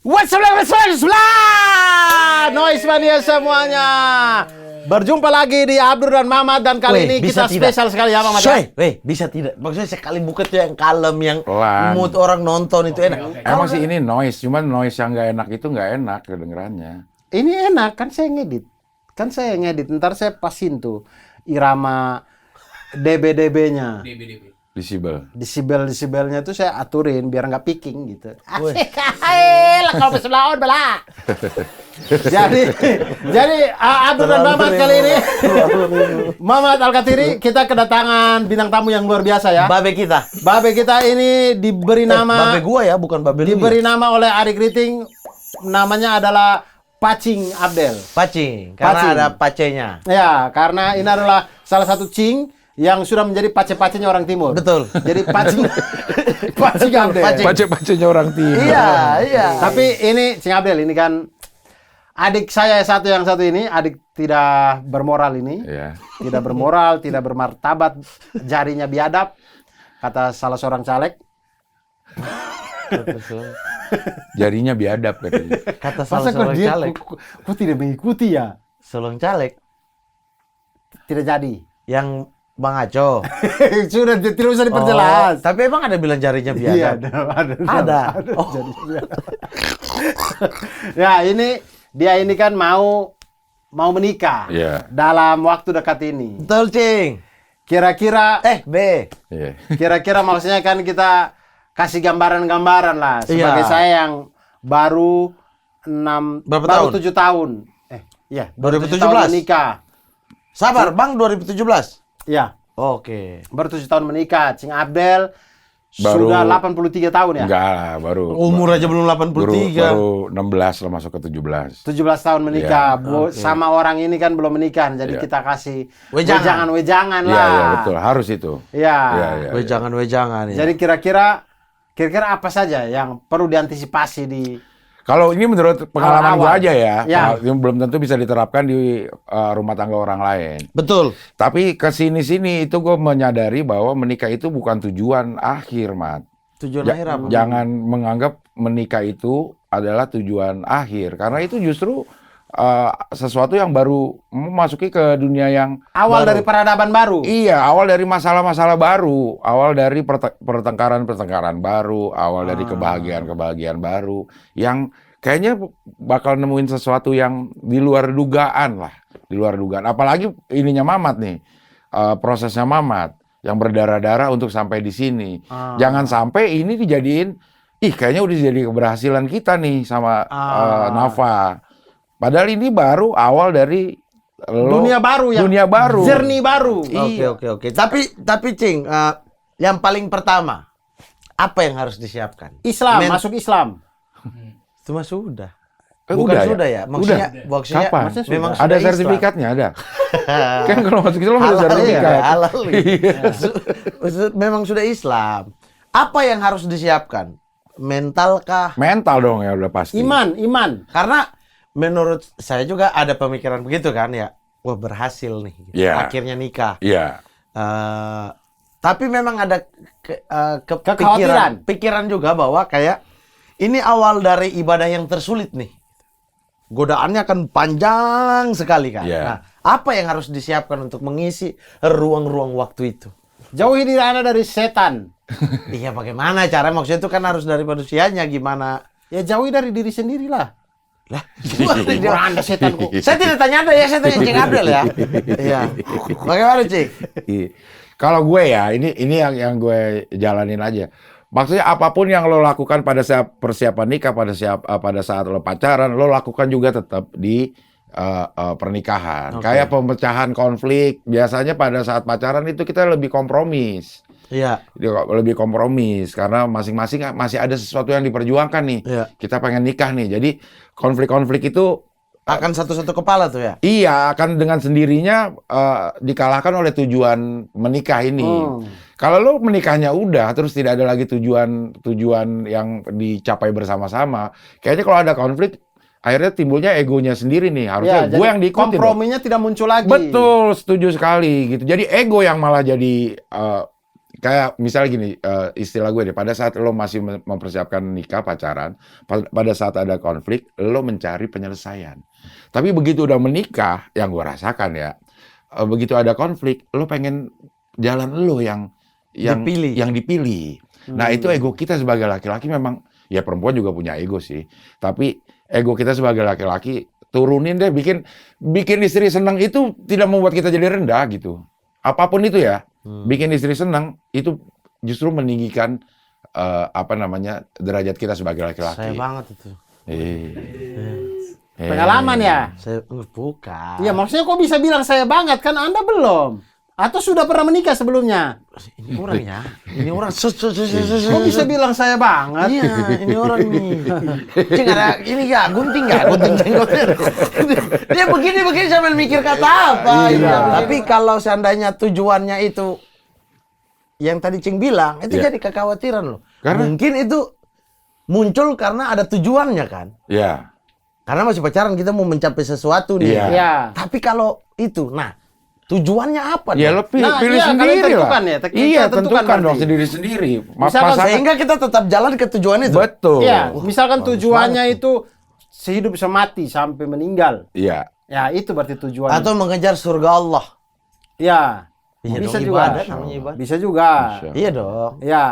Noise mania semuanya. Berjumpa lagi di Abdur dan Mamat dan kali ini kita spesial sekali ya Mamat. Bisa tidak? Maksudnya sekali buka tuh yang kalem, yang pelan. mood orang nonton itu enak. Emang sih ini noise, cuman noise yang nggak enak itu nggak enak kedengerannya. Ini enak kan saya ngedit. Ntar saya pasin tuh irama DB-DB-nya. Desibel-desibelnya tuh saya aturin biar nggak picking gitu. Asik, kalau berselawan bala. jadi Abdur dan Mamat kali ini, Mamat Al-Katiri, kita kedatangan bintang tamu yang luar biasa ya. Babe kita ini diberi nama. Babe gua ya, bukan babe lu. Diberi nama oleh Adik Riting, namanya adalah Pacing Abdel. Pacing, karena ada pacenya. Ya, karena ini adalah salah satu cing yang sudah menjadi pace-pacenya orang timur. Betul. Jadi Pacing Abdel. Pace-pacenya orang timur. Iya. Tapi ini Cing Abdel ini kan adik saya yang satu ini, adik tidak bermoral ini. Iya. Tidak bermoral, tidak bermartabat, jarinya biadab, kata salah seorang caleg. Jarinya biadab katanya. Kata salah seorang caleg. Kok tidak mengikuti ya? Seorang caleg. Tidak jadi. Yang Bang Aco. Sudah tidak usah diperjelas. Tapi emang ada bilang jarinya biadab? Iya, ada. Jarinya biadab. Ya, dia ini kan mau menikah. Iya. Dalam waktu dekat ini. Betul, Cing. Kira-kira B. Iya. Kira-kira maksudnya kan kita kasih gambaran-gambaran lah sebagai Iya. saya yang baru 7 tahun. Iya, 2017 tahun menikah. Sabar, Bang, 2017. Iya. Oke. Baru 7 tahun menikah. Cing Abdel Baru- sudah 83 tahun ya? Enggak lah, baru. Umur aja belum 83. Baru 16 lah masuk ke 17. 17 tahun menikah. Iya, Sama orang ini kan belum menikah. Jadi Iya. kita kasih Wejangan. wejangan Iya, lah. iya betul, harus itu. Iya. Iya. Wejangan ya. Jadi kira-kira apa saja yang perlu diantisipasi di Kalau ini menurut pengalaman Awal-awal. gua aja ya, Ya. yang belum tentu bisa diterapkan di rumah tangga orang lain. Betul. Tapi ke sini-sini itu gue menyadari bahwa menikah itu bukan tujuan akhir, Mat. Tujuan akhir apa? Jangan menganggap menikah itu adalah tujuan akhir, karena itu justru sesuatu yang baru memasuki ke dunia yang awal baru. dari peradaban baru. Iya, awal dari masalah-masalah baru, awal dari pertengkaran-pertengkaran baru, awal dari kebahagiaan-kebahagiaan baru, yang kayaknya bakal nemuin sesuatu yang di luar dugaan lah, di luar dugaan. Apalagi ininya Mamat nih, prosesnya Mamat yang berdarah-darah untuk sampai di sini. Jangan sampai ini dijadiin, kayaknya udah jadi keberhasilan kita nih sama Nafa. Padahal ini baru awal dari Dunia baru ya. Dunia baru. Journey baru. Oke. Tapi Cing, yang paling pertama apa yang harus disiapkan? Islam, masuk Islam. Itu mah sudah. Bukan Sudah ya? Maksudnya Kapan? memang Ada sudah sertifikatnya, ada. Kan kalau masuk Islam ada sertifikat. Halal. Memang sudah Islam. Apa yang harus disiapkan? Mental kah? Mental dong ya udah pasti. Iman. Karena menurut saya juga ada pemikiran begitu kan ya. Wah, berhasil nih. Gitu. Iya. Akhirnya nikah. Iya. Tapi memang ada Kekhawatiran. pikiran juga bahwa kayak ini awal dari ibadah yang tersulit nih. Godaannya akan panjang sekali kan. Iya. Nah, apa yang harus disiapkan untuk mengisi ruang-ruang waktu itu? Jauhi diri Anda dari setan. Iya, bagaimana cara? Maksudnya itu kan harus dari manusianya gimana? Ya jauhi dari diri sendirilah. Lah, gimana dia? Anda setan kok. Saya tidak tanya Anda ya, saya tanya Cing Abdel ya. Iya. Bagaimana, Cing? Kalau gue ya, ini yang gue jalanin aja. Maksudnya apapun yang lo lakukan pada saat persiapan nikah, pada saat lo pacaran, lo lakukan juga tetap di pernikahan. Kayak pemecahan konflik, biasanya pada saat pacaran itu kita lebih kompromis. Iya. Lebih kompromis karena masing-masing masih ada sesuatu yang diperjuangkan nih. Iya. Kita pengen nikah nih. Jadi konflik-konflik itu Akan satu-satu kepala tuh ya? iya akan dengan sendirinya dikalahkan oleh tujuan menikah ini. Kalau lo menikahnya udah terus tidak ada lagi tujuan yang dicapai bersama-sama, kayaknya kalau ada konflik akhirnya timbulnya egonya sendiri nih. Harusnya gue yang diikutin. Komprominya tidak muncul lagi. Betul, setuju sekali gitu. Jadi ego yang malah jadi kayak misalnya gini, istilah gue deh, pada saat lo masih mempersiapkan nikah, pacaran, pada saat ada konflik, lo mencari penyelesaian. Tapi begitu udah menikah, yang gue rasakan ya, begitu ada konflik, lo pengen jalan lo yang dipilih. Nah, itu ego kita sebagai laki-laki memang, ya perempuan juga punya ego sih. Tapi ego kita sebagai laki-laki turunin deh, bikin istri senang itu tidak membuat kita jadi rendah gitu. Apapun itu ya, bikin istri senang itu justru meninggikan derajat kita sebagai laki-laki. Saya banget itu. Pengalaman ya? Saya bukan. Iya, maksudnya kok bisa bilang saya banget, kan Anda belum? Atau sudah pernah menikah sebelumnya? Ini orang ya. Ini orang Kok bisa bilang saya banget? Iya, ini orang nih. Cing ada ini enggak? Gunting jenggotnya. Dia begini sambil mikir kata apa. Iya. Tapi kalau seandainya tujuannya itu yang tadi Cing bilang, itu jadi kekhawatiran loh. Karena mungkin itu muncul karena ada tujuannya kan. Iya. Karena masih pacaran kita mau mencapai sesuatu nih. Iya. Iya. Tapi kalau itu, tujuannya apa? Ya lo pilih iya, sendiri kalian lah. tentukan ya, Iya, tentukan dong berarti. sendiri-sendiri. Misalkan Sehingga kita tetap jalan ke tujuan itu. Betul. Iya, misalkan tujuannya itu sehidup semati sampai meninggal. Iya. Ya, itu berarti tujuannya. Atau mengejar surga Allah. Ya, Iya bisa dong, juga. ibadah namanya ibadah. Bisa juga. Bisa. Iya dong. Ya,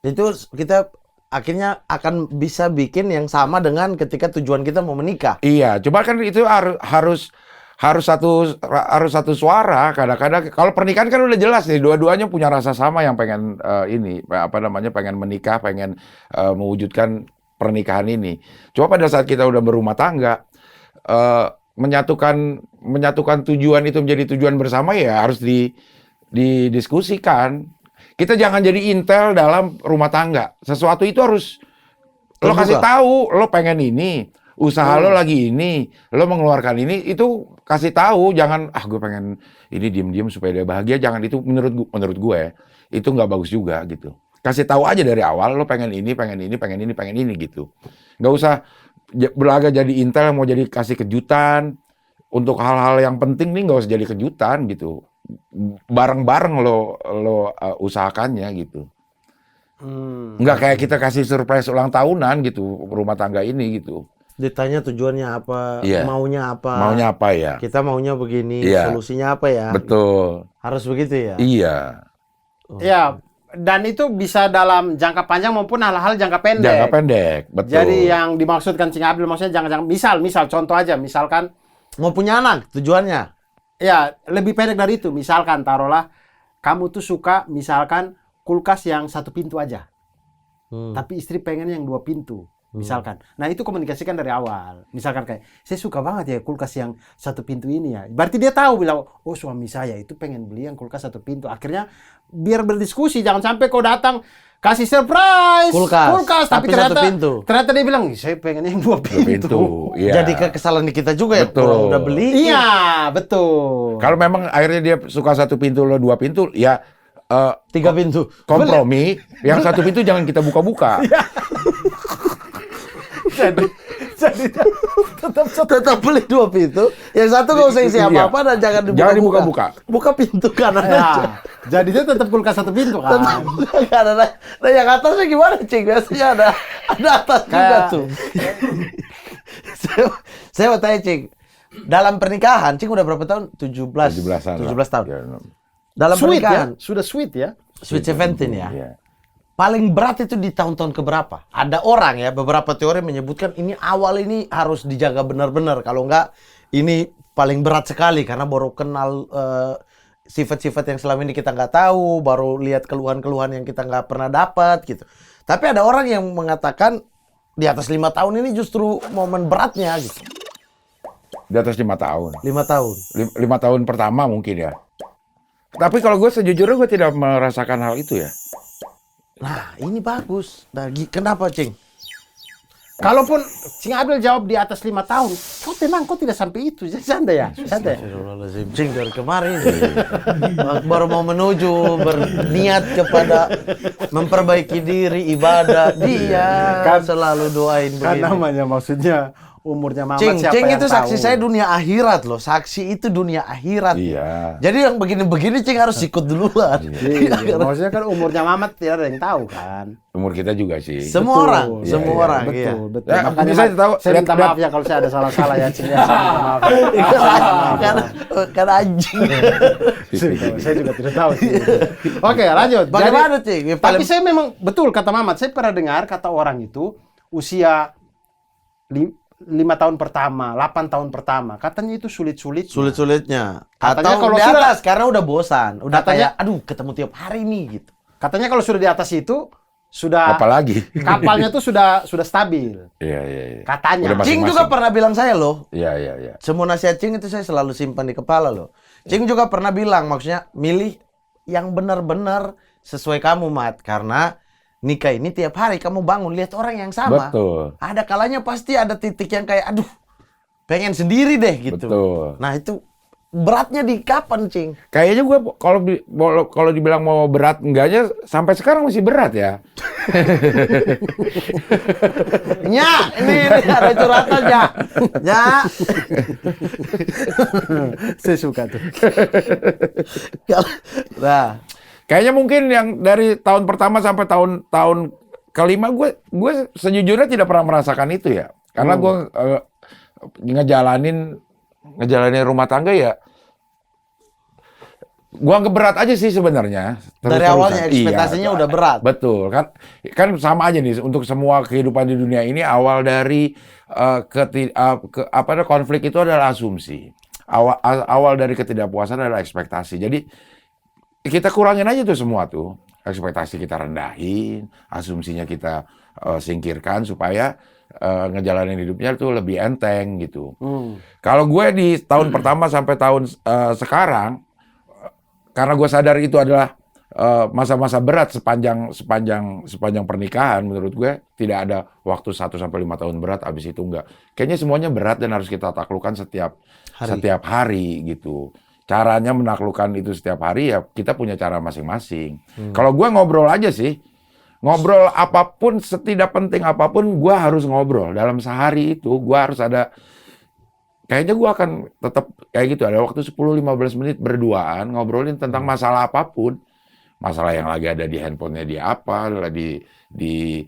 Itu kita akhirnya akan bisa bikin yang sama dengan ketika tujuan kita mau menikah. Iya, cuma kan itu harus satu suara. Kadang-kadang kalau pernikahan kan udah jelas nih, dua-duanya punya rasa sama yang pengen pengen menikah, pengen mewujudkan pernikahan ini. Cuma pada saat kita udah berumah tangga, menyatukan tujuan itu menjadi tujuan bersama ya harus didiskusikan. Kita jangan jadi intel dalam rumah tangga. Sesuatu itu harus lo kasih tahu, lo pengen ini, usaha lo lagi ini, lo mengeluarkan ini, itu kasih tahu. Jangan gue pengen ini diem-diem supaya dia bahagia. Jangan, itu menurut gue itu nggak bagus juga gitu. Kasih tahu aja dari awal, lo pengen ini gitu. Nggak usah berlagak jadi intel yang mau jadi kasih kejutan. Untuk hal-hal yang penting nih nggak usah jadi kejutan gitu. Bareng-bareng lo usahakannya gitu. Nggak kayak kita kasih surprise ulang tahunan gitu rumah tangga ini gitu. Ditanya tujuannya apa, Iya. maunya apa. Maunya apa ya? Kita maunya begini, Iya. solusinya apa ya? Betul. Harus begitu ya? Iya. ya, dan itu bisa dalam jangka panjang maupun hal-hal jangka pendek. Jangka pendek, betul. Jadi yang dimaksudkan Cing Abdul maksudnya jangan misal contoh aja, misalkan Mau punya anak, tujuannya. ya lebih pendek dari itu. Misalkan taruhlah kamu tuh suka misalkan kulkas yang satu pintu aja. Tapi istri pengen yang 2 pintu. Misalkan. Nah, itu komunikasikan dari awal. Misalkan kayak, saya suka banget ya kulkas yang 1 pintu ini ya. Berarti dia tahu bilang, oh suami saya itu pengen beli yang kulkas 1 pintu. Akhirnya biar berdiskusi, jangan sampai kau datang kasih surprise Kulkas, tapi tapi ternyata 1 pintu. Ternyata dia bilang, saya pengen yang 2 pintu. Iya. Jadi kesalahan kita juga ya. Betul. Kalau udah beli. Iya, betul. Kalau memang akhirnya dia suka 1 pintu, lo 2 pintu, ya 3 pintu. kompromi. Yang 1 pintu jangan kita buka-buka. jadi Tetap beli 2 pintu. Yang satu nggak usah isi apa-apa dan jangan dibuka-buka. Buka pintu kanan Ya, aja. jadi dia tetap kulkas 1 pintu kan. Tetap buka kanan aja. Nah yang atasnya gimana, Cing? Biasanya ada atas juga Kayak- tuh. Saya mau tanya, Cing. Dalam pernikahan, Cing udah berapa tahun? 17. 17-an. 17 tahun. Ya, Dalam Sweet pernikahan, ya, sudah sweet ya. Sweet 17 ya. iya. Paling berat itu di tahun-tahun keberapa? Ada orang ya, beberapa teori menyebutkan ini awal ini harus dijaga benar-benar. Kalau enggak, ini paling berat sekali karena baru kenal sifat-sifat yang selama ini kita nggak tahu, baru lihat keluhan-keluhan yang kita nggak pernah dapat gitu. Tapi ada orang yang mengatakan di atas 5 tahun ini justru momen beratnya gitu. Di atas 5 tahun. 5 tahun. 5 tahun pertama mungkin ya. Tapi kalau gue sejujurnya gue tidak merasakan hal itu ya. Nah, ini bagus. Nah, kenapa, Cing? Kalaupun Cing Abdul jawab di atas 5 tahun, kau tenang, kau tidak sampai itu. Santai ya, santai. Astagfirullahaladzim, Cing dari kemarin baru mau menuju berniat kepada memperbaiki diri, ibadah. Dia kan selalu doain Kan begini. namanya maksudnya umurnya Mamat Cing, siapa Cing yang itu saksi tahu? saya dunia akhirat loh. Saksi itu dunia akhirat. Iya. Jadi yang begini-begini Cing harus ikut duluan. Iya, maksudnya kan umurnya Mamat tidak ada yang tahu kan. Umur kita juga sih. Semua orang, Betul. semua Iya, orang. Betul, Iya. betul. Ya, Makanya saya tahu, saya minta lihat- maaf ya kalau saya ada salah-salah ya, Cing. Ya, saya minta maaf. Kan anjing. Saya juga tidak tahu. Cing. Oke, lanjut. Bagaimana, Cing? Yang Tapi paling- saya memang betul kata Mamat. Saya pernah dengar kata orang itu usia 5 tahun pertama, 8 tahun pertama, katanya itu sulit-sulit. Sulit-sulitnya. Katanya Atau kalau di sudah- atas karena udah bosan, udah Katanya- kayak aduh ketemu tiap hari nih gitu. Katanya kalau sudah di atas itu sudah Apalagi. kapalnya tuh sudah stabil. Iya. Katanya. Udah Cing masing-masing. juga pernah bilang saya loh, Iya. semua nasihat Cing itu saya selalu simpan di kepala loh. Cing juga pernah bilang, maksudnya milih yang benar-benar sesuai kamu, Mat. Karena nikah ini tiap hari kamu bangun lihat orang yang sama. Betul. Ada kalanya pasti ada titik yang kayak aduh pengen sendiri deh gitu. Betul. Nah itu beratnya di kapan, Cing? Kayaknya gue kalau dibilang mau berat enggaknya sampai sekarang masih berat ya. Nya, ini ada curhatan ya. Nya. Saya suka tuh. Nah, Kayaknya mungkin yang dari tahun pertama sampai tahun kelima gue sejujurnya tidak pernah merasakan itu ya. Karena gue ngejalanin rumah tangga ya. Gue anggap berat aja sih sebenarnya. dari Terus-terusan. awalnya ekspektasinya Iya, udah berat. Betul kan sama aja nih untuk semua kehidupan di dunia ini awal dari konflik itu adalah asumsi. Awal dari ketidakpuasan adalah ekspektasi. Jadi kita kurangin aja tuh semua tuh. Ekspektasi kita rendahin, asumsinya kita singkirkan supaya ngejalanin hidupnya tuh lebih enteng gitu. Kalau gue di tahun pertama sampai tahun sekarang, karena gue sadar itu adalah masa-masa berat sepanjang pernikahan, menurut gue tidak ada waktu 1 sampai 5 tahun berat, abis itu enggak. Kayaknya semuanya berat dan harus kita taklukkan setiap hari gitu. Caranya menaklukkan itu setiap hari ya kita punya cara masing-masing. Kalau gue ngobrol aja sih, ngobrol apapun, setidak penting apapun, gue harus ngobrol. Dalam sehari itu gue harus ada, kayaknya gue akan tetap kayak gitu. Ada waktu 10-15 menit berduaan, ngobrolin tentang masalah apapun. Masalah yang lagi ada di handphonenya dia apa, di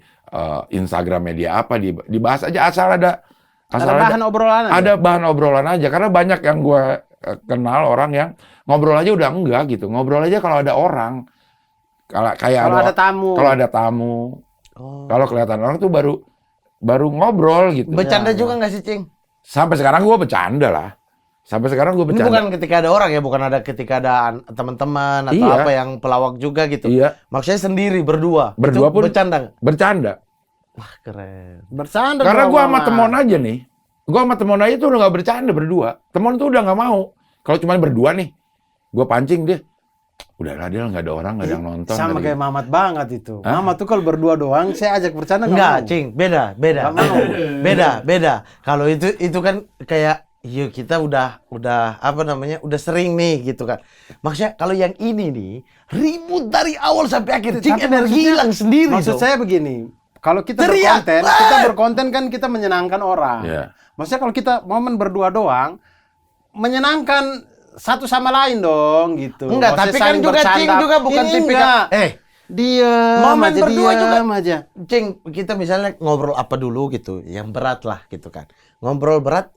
Instagramnya dia apa, dibahas aja asal ada bahan obrolan aja. Ada bahan obrolan aja. Karena banyak yang gue kenal orang yang ngobrol aja udah enggak gitu. Ngobrol aja kalau ada orang. Kalau ada tamu. Kalau ada tamu. Kalau kelihatan orang tuh baru ngobrol gitu. Bercanda juga nggak sih, Cing? Sampai sekarang gue bercanda lah. Sampai sekarang gue Ini bercanda. bukan ketika ada orang ya, bukan ada ketika ada teman-teman atau Iya. apa yang pelawak juga gitu. Iya. Maksudnya sendiri berdua. Berdua Itu pun bercanda nggak? Bercanda. Wah, keren. Bercanda. Karena dong, gue sama Mama. temon aja nih. Gue sama temon aja tuh udah gak bercanda berdua. Temon tuh udah gak mau. Kalau cuma berdua nih, gue pancing dia. Udahlah dia nggak ada orang, nggak ada yang nonton. Sama tadi. kayak Mamat banget itu. Hah? Mamat tuh kalau berdua doang, saya ajak bercanda Enggak, mau. Cing. Beda. Nggak mau. Beda. Kalau itu kan kayak yuk kita udah apa namanya? Udah sering nih gitu kan. Maksudnya kalau yang ini nih ribut dari awal sampai akhir. Cing, Tapi energi maksudnya- hilang sendiri Maksud dong. saya begini, kalau kita Teriak, berkonten kan kita menyenangkan orang. Iya. Maksudnya kalau kita momen berdua doang, menyenangkan satu sama lain dong gitu. Enggak, Maksudnya tapi kan saling juga Cing bercanda. juga bukan Ini tipikal. enggak. Diam Momen aja, berdua juga. diam aja. Cing, kita misalnya ngobrol apa dulu gitu, yang berat lah gitu kan. Ngobrol berat,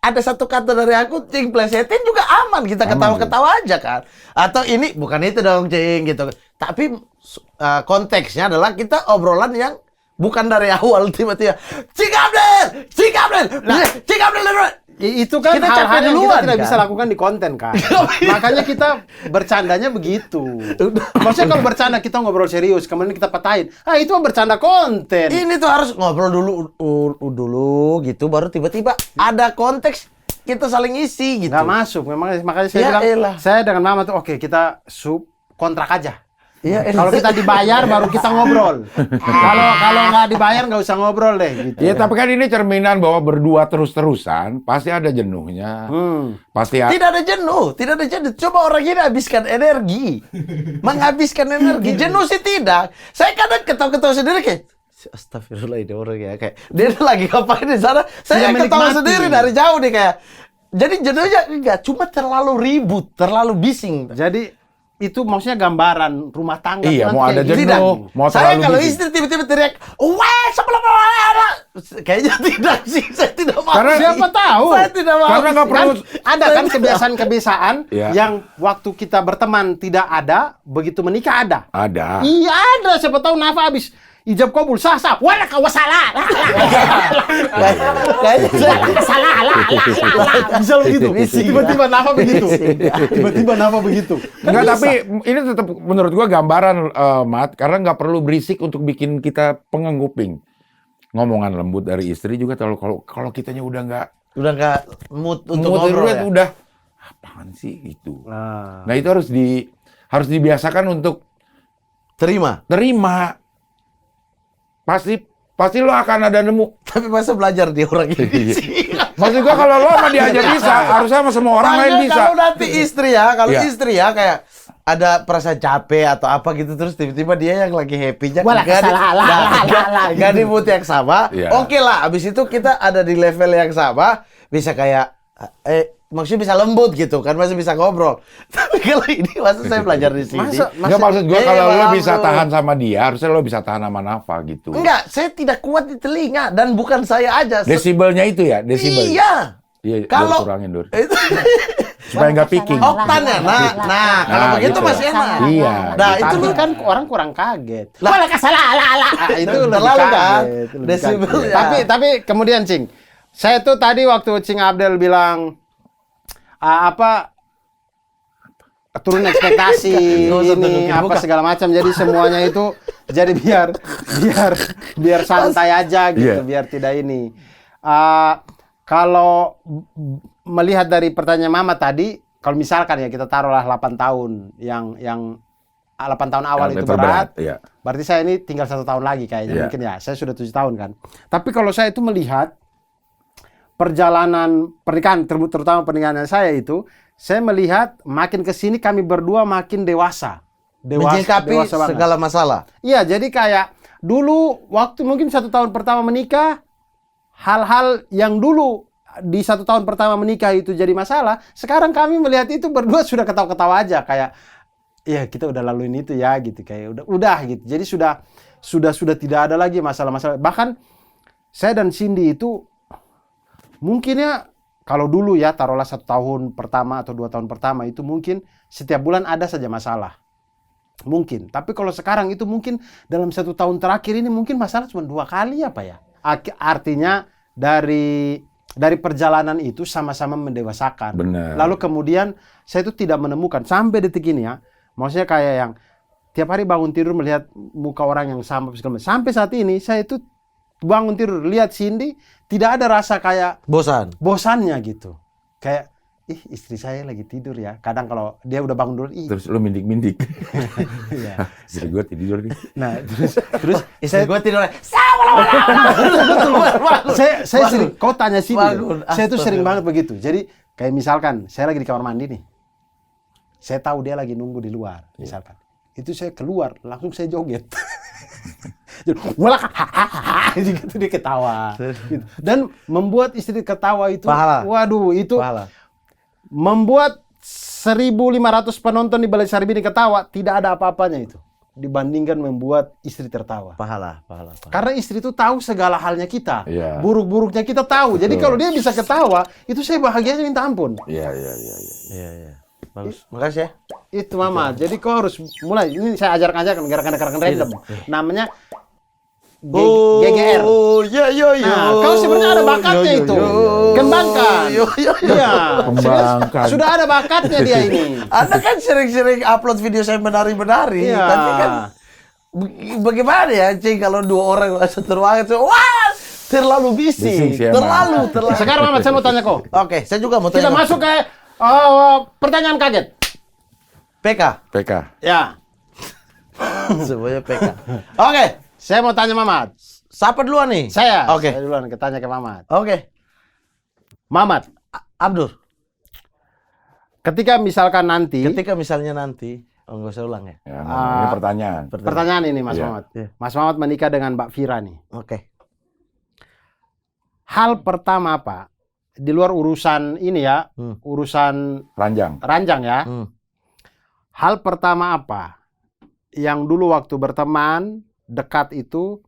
ada satu kata dari aku, Cing, plesetin juga aman. Kita Aman, ketawa-ketawa aja kan. Atau ini, bukan itu dong, Cing, gitu. Tapi konteksnya adalah kita obrolan yang bukan dari awal tiba-tiba. Cing Abdel! Cing Abdel! Cing Abdel! Itu kan Kita capek hal-hal yang kita duluan, tidak kan? bisa lakukan di konten kan. Makanya kita bercandanya begitu. Maksudnya kalau bercanda kita ngobrol serius, kemudian kita patahin. Ah, itu mah bercanda konten. Ini tuh harus ngobrol dulu gitu, baru tiba-tiba ada konteks kita saling isi gitu. Nggak masuk. Makanya saya Ya bilang, elah. saya dengan Mama tuh oke, kita kontrak aja. Iya, Kalau kita dibayar baru kita ngobrol. Kalau nggak dibayar nggak usah ngobrol deh gitu. Ya, tapi kan ini cerminan bahwa berdua terus-terusan pasti ada jenuhnya. Pasti Tidak ada jenuh. Coba orang ini habiskan energi. Menghabiskan energi. Jenuh sih tidak. Saya kadang ketawa-ketawa sendiri kayak, Astagfirullah, ini orang ya kayak dia lagi ngapain di sana? Saya Tidak ketawa menikmati. sendiri dari jauh nih kayak. Jadi jadinya enggak cuma terlalu ribut, terlalu bising. Jadi itu maksudnya gambaran rumah tangga. Iya, nanti mau ada kayak gitu. jenuh, mau Saya terlalu kalau bising. istri tiba-tiba teriak, "Weh, sebelum kayaknya tidak sih, saya tidak mau. Karena Siapa tahu? Saya tidak mau. Karena nggak perlu. Ada kan kebiasaan-kebiasaan Iya. yang waktu kita berteman tidak ada, begitu menikah ada. Ada. Iya ada, siapa tahu Nafa habis ijab kabul sah. Wala ka wasala. Kayaknya saya Salah. Bisa begitu. Bising. Tiba-tiba Nafa begitu. Tiba-tiba Nafa begitu. Enggak, tapi ini tetap menurut gua gambaran, Mat, karena nggak perlu berisik untuk bikin kita pengengguping. Ngomongan lembut dari istri juga kalau kitanya udah nggak udah nggak mood untuk mood ngobrol ya. udah apaan sih itu. Nah, Nah, itu harus dibiasakan untuk Terima. terima. Pasti lo akan ada nemu. Tapi masa belajar di orang ini Iya. sih. Maksud gua kalau lo sama dia aja bisa, harusnya sama semua orang lain Makanya bisa. Kalau nanti istri ya, Iya. istri ya kayak ada perasaan capek atau apa gitu terus tiba-tiba dia yang lagi happy-nya Wala nggak di- salah, nggak di mood yang sama. Iya. Oke lah, abis itu kita ada di level yang sama, bisa kayak maksudnya bisa lembut gitu kan, masih bisa ngobrol. Tapi kalau ini masa saya belajar di sini. Enggak, maksud gua kalau lo bisa bagus. tahan sama dia, harusnya lo bisa tahan sama Nafa gitu. Enggak, saya tidak kuat di telinga dan bukan saya aja. Desibelnya itu ya, desibel. Iya. Iya, Kalau kurangin Dur. itu Supaya nggak picking. oktannya, nah kalau Nah, begitu gitu. masih enak. Iya. Nah itu tapi lu kan orang kurang kaget. Lah. Wala ka salah. Itu lebih Terlalu kan? kaget, lebih Desibelnya. kaget. Tapi kemudian Cing, saya tuh tadi waktu Cing Abdel bilang turun ekspektasi Nggak usah ini tunjukin apa muka. segala macam, jadi semuanya itu jadi biar santai aja gitu, Iya. biar tidak ini. Kalau melihat dari pertanyaan Mama tadi, kalau misalkan ya kita taruhlah 8 tahun yang 8 tahun awal Yang itu berat, iya. berarti saya ini tinggal 1 tahun lagi kayaknya. Iya. Mungkin ya, saya sudah 7 tahun kan. Tapi kalau saya itu melihat perjalanan pernikahan, terutama pernikahan saya itu, saya melihat makin ke sini kami berdua makin dewasa. menyikapi dewasa banget. segala masalah. Iya, jadi kayak dulu waktu mungkin 1 tahun pertama menikah, hal-hal yang dulu di 1 tahun pertama menikah itu jadi masalah, sekarang kami melihat itu berdua sudah ketawa-ketawa aja, kayak ya kita udah laluin itu ya gitu, kayak udah gitu. Jadi sudah tidak ada lagi masalah-masalah. Bahkan saya dan Cindy itu mungkin ya kalau dulu ya taruhlah 1 tahun pertama atau 2 tahun pertama itu mungkin setiap bulan ada saja masalah. Mungkin. Tapi kalau sekarang itu mungkin dalam 1 tahun terakhir ini mungkin masalah cuma 2 kali apa ya. Artinya dari perjalanan itu sama-sama mendewasakan. Benar. Lalu kemudian saya itu tidak menemukan sampai detik ini ya. Maksudnya kayak yang tiap hari bangun tidur melihat muka orang yang sama segala macam. Sampai saat ini saya itu bangun tidur lihat Cindy tidak ada rasa kayak bosannya gitu. Kayak istri saya lagi tidur ya. Kadang kalau dia udah bangun dulu, Terus lo mindik-mindik. iya. Istri gue tidur nih. Nah, terus Istri gue tidur. saya sering, kau tanya sini, Bangun. saya tuh sering Astagfirullah. banget begitu. Jadi kayak misalkan saya lagi di kamar mandi nih, saya tahu dia lagi nunggu di luar, misalkan. Itu saya keluar, langsung saya joget. Jadi, walak, gitu dia ketawa. Gitu. Dan membuat istri ketawa itu, Pahala. waduh, itu Pahala. membuat 1.500 penonton di Balai Sarbini ketawa, tidak ada apa-apanya itu dibandingkan membuat istri tertawa. Pahala. Karena istri itu tahu segala halnya kita, Iya. buruk-buruknya kita tahu. Jadi Betul. kalau dia bisa ketawa, itu saya bahagianya minta ampun. Iya. Iya. Bagus. Makasih ya. Itu Mama. Jadi kau harus mulai. Ini saya ajarkan gerakan-gerakan random. Namanya GGR. Oh, iya. Nah, kau sebenarnya ada bakatnya itu. Kembangkan. Iya. Kembangkan. Sudah ada bakatnya dia ini. Anda kan sering-sering upload video saya menari-menari. Iya. Tapi kan bagaimana ya, Cing, kalau 2 orang satu ruangan, wah, terlalu Bising bising. sih emang. Terlalu. Sekarang Mama, saya mau tanya kau. Oke, saya juga mau Kita tanya. masuk ke pertanyaan kaget. PK. Ya. Semuanya PK. Oke, Saya mau tanya Mamat. siapa duluan nih? Saya Oke. duluan tanya ke Mamat. Oke. Mamat, Abdur, ketika misalkan nanti ketika misalnya nanti Oh, nggak usah ulang ya? Ya, ini pertanyaan. Pertanyaan ini Mas Iya. Mamat. Iya. Mas Mamat menikah dengan Mbak Vira nih. Oke. Hal pertama apa? Di luar urusan ini ya, urusan ranjang ya. Hal pertama apa yang dulu waktu berteman dekat itu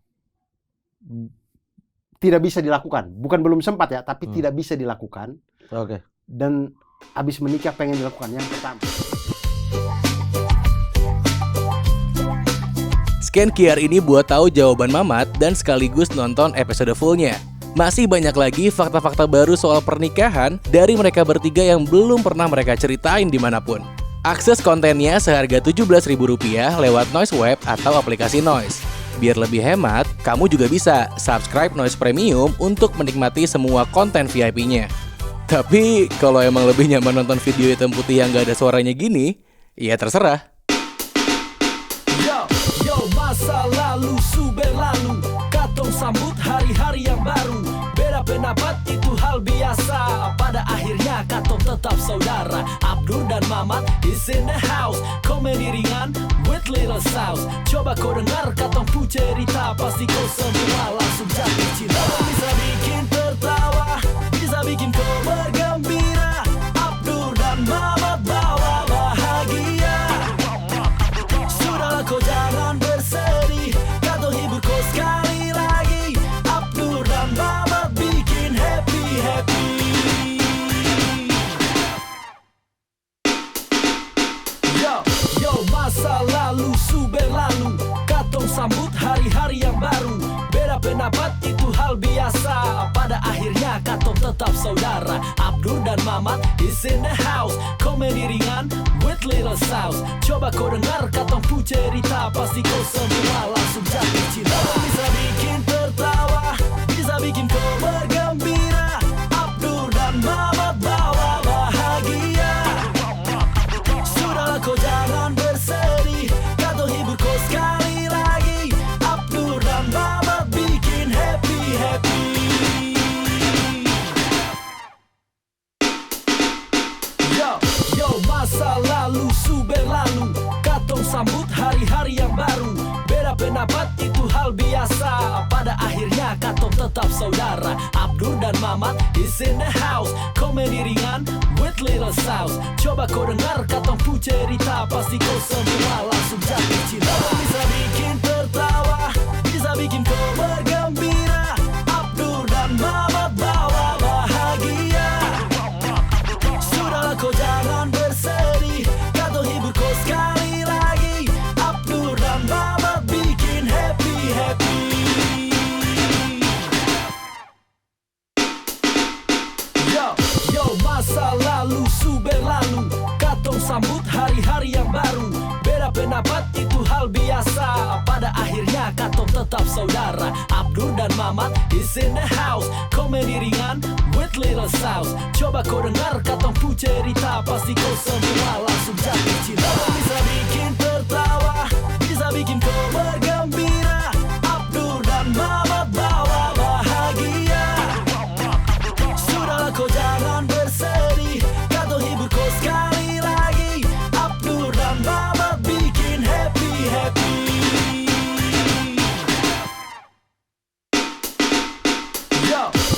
tidak bisa dilakukan? Bukan belum sempat ya, tapi tidak bisa dilakukan. Oke. Dan habis menikah pengen dilakukan yang pertama. Scan QR ini buat tahu jawaban Mamat dan sekaligus nonton episode fullnya. Masih banyak lagi fakta-fakta baru soal pernikahan dari mereka bertiga yang belum pernah mereka ceritain dimanapun. Akses kontennya seharga Rp17.000 lewat Noise Web atau aplikasi Noise. Biar lebih hemat, kamu juga bisa subscribe Noise Premium untuk menikmati semua konten VIP-nya. Tapi kalau emang lebih nyaman nonton video hitam putih yang gak ada suaranya gini, ya terserah. Masa lalu, sube lalu, katong sambut hari-hari yang baru. Beda pendapat itu hal biasa, pada akhirnya katong tetap saudara. Abdur dan Mamat is in the house, komedi ringan with little sauce. Coba kau dengar katong pu cerita, pasti kau semua langsung jatuh cinta. Bisa bikin tertawa, bisa bikin kau bergembira. Abdur dan Mamat bawa bahagia. Sudahlah kau jangan bersedih, katong hibur kau sekali lagi. Abdur dan Mamat bikin happy-happy. Yo, masa lalu, sube lalu, katong sambut hari-hari yang baru. Beda pendapat itu hal biasa, pada akhirnya katong tetap saudara. Abdur dan Mamat is in the house, komedi ringan with little sauce. Coba kau dengar katong pu cerita, pasti kau semua langsung jatuh cinta. Bisa bikin tertawa, bisa bikin kau bergembira. Abdur dan Mamat bawa bahagia. Sudahlah kau jangan bersedih, katong hibur kau sekali lagi. Abdur dan Mamat bikin happy-happy. Yo, masa lalu, sube lalu, katong sambut hari-hari yang baru. Beda pendapat itu hal biasa, pada akhirnya katong tetap saudara. Abdur dan Mamat is in the house, komedi ringan with little sauce. Coba kau dengar katong pu cerita, pasti kau semua langsung jatuh cinta. Bisa bikin tertawa, bisa bikin kau bergembira. Abdur dan Mamat bawa bahagia. Sudahlah kau jangan bersedih, katong hibur kau sekali lagi. Abdur dan Mamat bikin happy-happy. Yo, masa lalu, sube lalu, katong sambut hari-hari yang baru. Beda pendapat itu hal biasa, pada akhirnya katong tetap saudara. Abdur dan Mamat is in the house, komedi ringan with little sauce. Coba kau dengar katong pu cerita, pasti kau semua langsung jatuh cinta. Bisa bikin tertawa, bisa bikin kau bergembira. Abdur dan Mamat bawa bahagia. Sudahlah kau jangan bersedih, katong hibur kau sekali lagi. Abdur dan Mamat bikin happy-happy.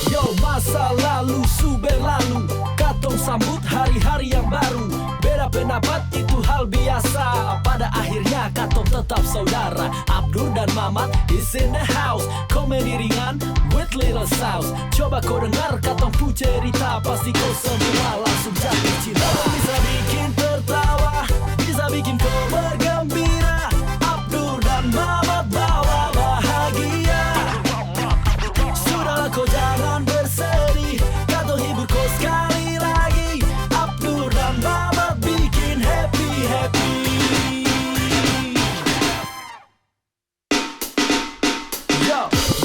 Yo, masa lalu, sube lalu, katong sambut hari-hari yang baru. Beda pendapat itu hal biasa, pada akhirnya katong tetap saudara. Abdur dan Mamat is in the house, komedi ringan with little sauce. Coba kau dengar katong pu cerita, pasti kau semua langsung jatuh cinta. Bisa bikin tertawa, bisa bikin kau bergembira. Abdur dan Mamat bawa bahagia. Sudahlah kau jangan bersedih, katong hibur kau sekali lagi. Abdur dan Mamat bikin happy-happy.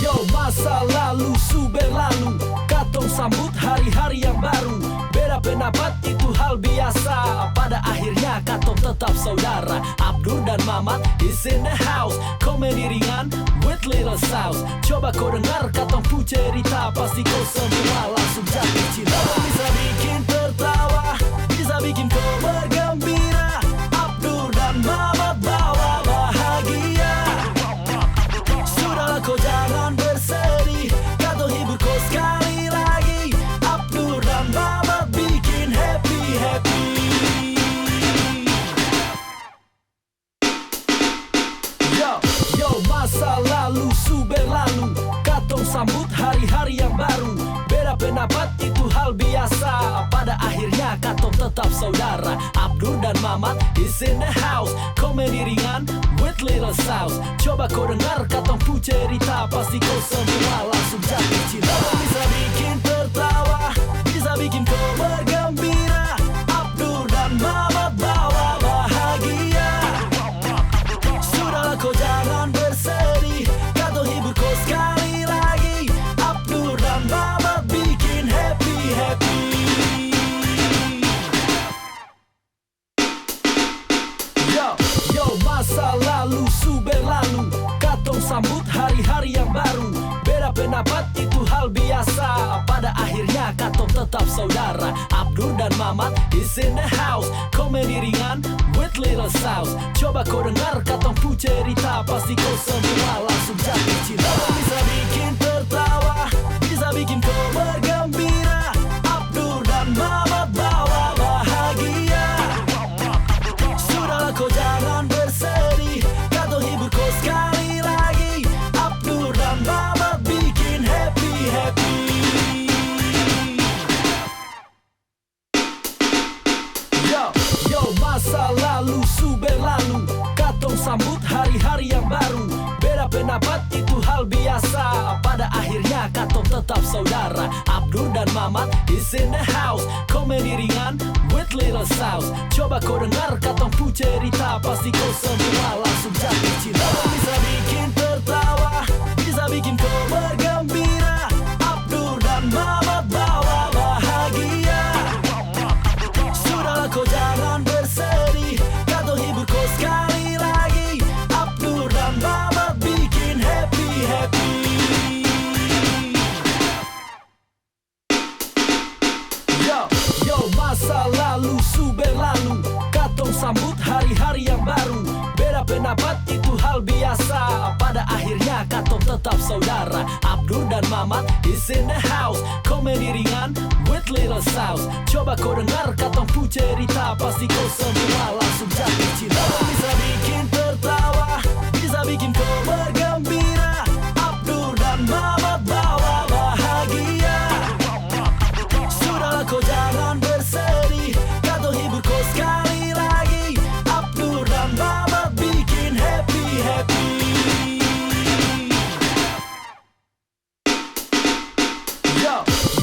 Yo, masa lalu, sube lalu, katong sambut hari-hari yang baru. Beda pendapat itu hal biasa, pada akhirnya katong tetap saudara. Abdur dan Mamat is in the house, komedi ringan with little sauce. Coba kau dengar katong pu cerita, pasti kau semua langsung jatuh cinta. Bisa bikin tertawa, bisa bikin kau bergembira. Abdur dan Mamat masa lalu su berlalu, katong sambut hari-hari yang baru. Beda pendapat itu hal biasa, pada akhirnya katong tetap saudara. Abdur dan Mamat is in the house, komedi ringan with little sauce. Coba kau dengar katong pu cerita, pasti kau semua langsung jatuh cinta. Bisa bikin tertawa, bisa bikin kau bergembira. Abdur dan Mamat bawa bahagia. Sudahlah kau jangan bersedih, katong hibur kau sekali lagi. Abdur dan Mamat bikin happy-happy. Yo, masa lalu su berlalu, katong sambut hari-hari yang baru. Beda pendapat itu hal biasa, pada akhirnya katong tetap saudara. Abdur dan Mamat is in the house, komedi ringan with little sauce. Coba kau dengar katong pu cerita, pasti kau semua langsung jatuh cinta. Bisa bikin tertawa, bisa bikin kau bergembira. Abdur dan Mamat bawa bahagia. Sudahlah kau jangan bersedih, katong hibur kau sekali lagi. Abdur dan Mamat bikin happy-happy. Yo, masa lalu su berlalu, katong sambut hari-hari yang baru. Beda pendapat itu hal biasa, pada akhirnya katong tetap saudara. Abdur dan Mamat is in the house, komedi ringan with little sauce. Coba kau dengar katong pu cerita, pasti kau semua langsung jatuh cinta. Bisa bikin tertawa, bisa bikin kau bergembira. Abdur dan Mamat bawa bahagia. Sudahlah kau jangan bersedih, katong hibur kau sekali lagi. Abdur dan Mamat bikin happy-happy. Yo, masa lalu su berlalu, katong sambut hari-hari yang baru. Beda pendapat itu hal biasa, pada akhirnya katong tetap saudara. Abdur dan Mamat is in the house, komedi ringan with little sauce. Coba kau dengar katong pu cerita, pasti kau semua langsung jatuh cinta. Bisa bikin tertawa, bisa bikin kau bergembira. Abdur dan Mamat bawa bahagia. Sudahlah kau jangan bersedih, katong hibur kau sekali lagi. Abdur dan Mamat bikin happy-happy.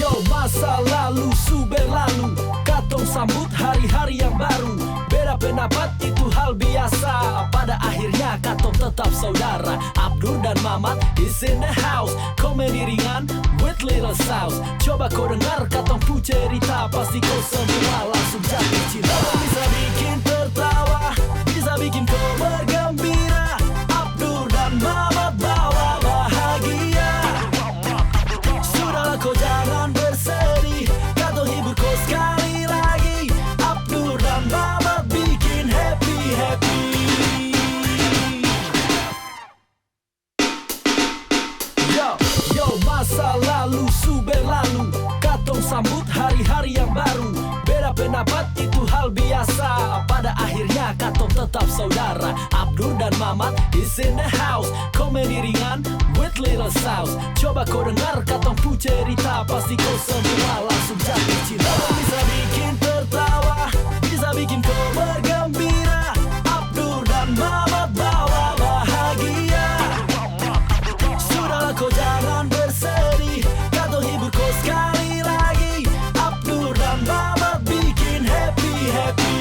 Yo, masa lalu su berlalu, katong sambut hari-hari yang baru. Beda pendapat itu hal biasa, pada akhirnya katong tetap saudara. Abdur dan Mamat is in the house, komedi ringan with little sauce. Coba kau dengar katong pu cerita, pasti kau semua langsung jatuh cinta. Bisa bikin tertawa, bisa bikin kau bergembira. Abdur dan Mamat bawa bahagia. Sudahlah kau jangan bersedih, katong hibur kau sekali lagi. Abdur dan Mamat bikin happy-happy. Yo, masa lalu su berlalu, katong sambut hari-hari yang baru. Beda pendapat itu hal biasa, pada akhirnya katong tetap saudara. Abdur dan Mamat is in the house, komedi ringan with little sauce. Coba kau dengar katong pu cerita, pasti kau semua langsung jatuh cinta. Bisa bikin tertawa, bisa bikin kau bergembira. Abdur dan Mamat bawa bahagia. Sudahlah kau jangan bersedih, katong hibur kau sekali lagi. Abdur dan Mamat bikin happy-happy.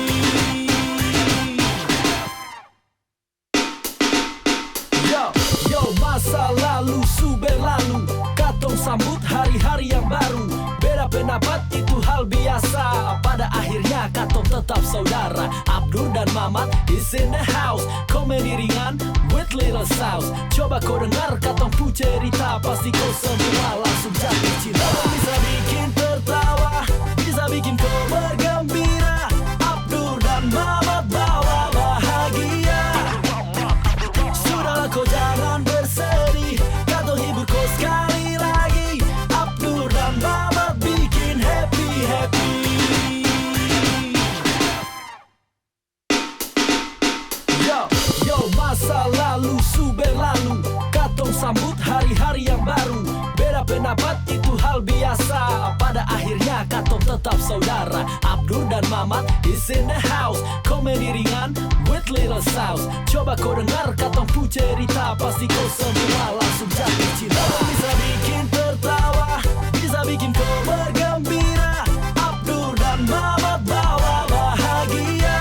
Yo, masa lalu su berlalu, katong sambut hari-hari yang baru. Beda pendapat itu hal biasa, pada akhirnya katong tetap saudara. Abdur dan Mamat is in the house, komedi ringan with little sauce. Coba kau dengar katong pu cerita, pasti kau semua langsung jatuh cinta. Bisa bikin tertawa, bisa bikin kau bergembira. Abdur dan Mamat bawa bahagia. Sudahlah kau jangan bersedih, katong hibur kau sekali lagi. Abdur dan Mamat bikin happy-happy. Yo, masa lalu su berlalu, sambut hari-hari yang baru. Beda pendapat itu hal biasa. Pada akhirnya katong tetap saudara. Abdur dan Mamat is in the house. Komedi ringan with little sauce. Coba kau dengar katong pu cerita, pasti kau semua langsung jatuh cinta. Bisa bikin tertawa, bisa bikin kau bergembira. Abdur dan Mamat bawa bahagia.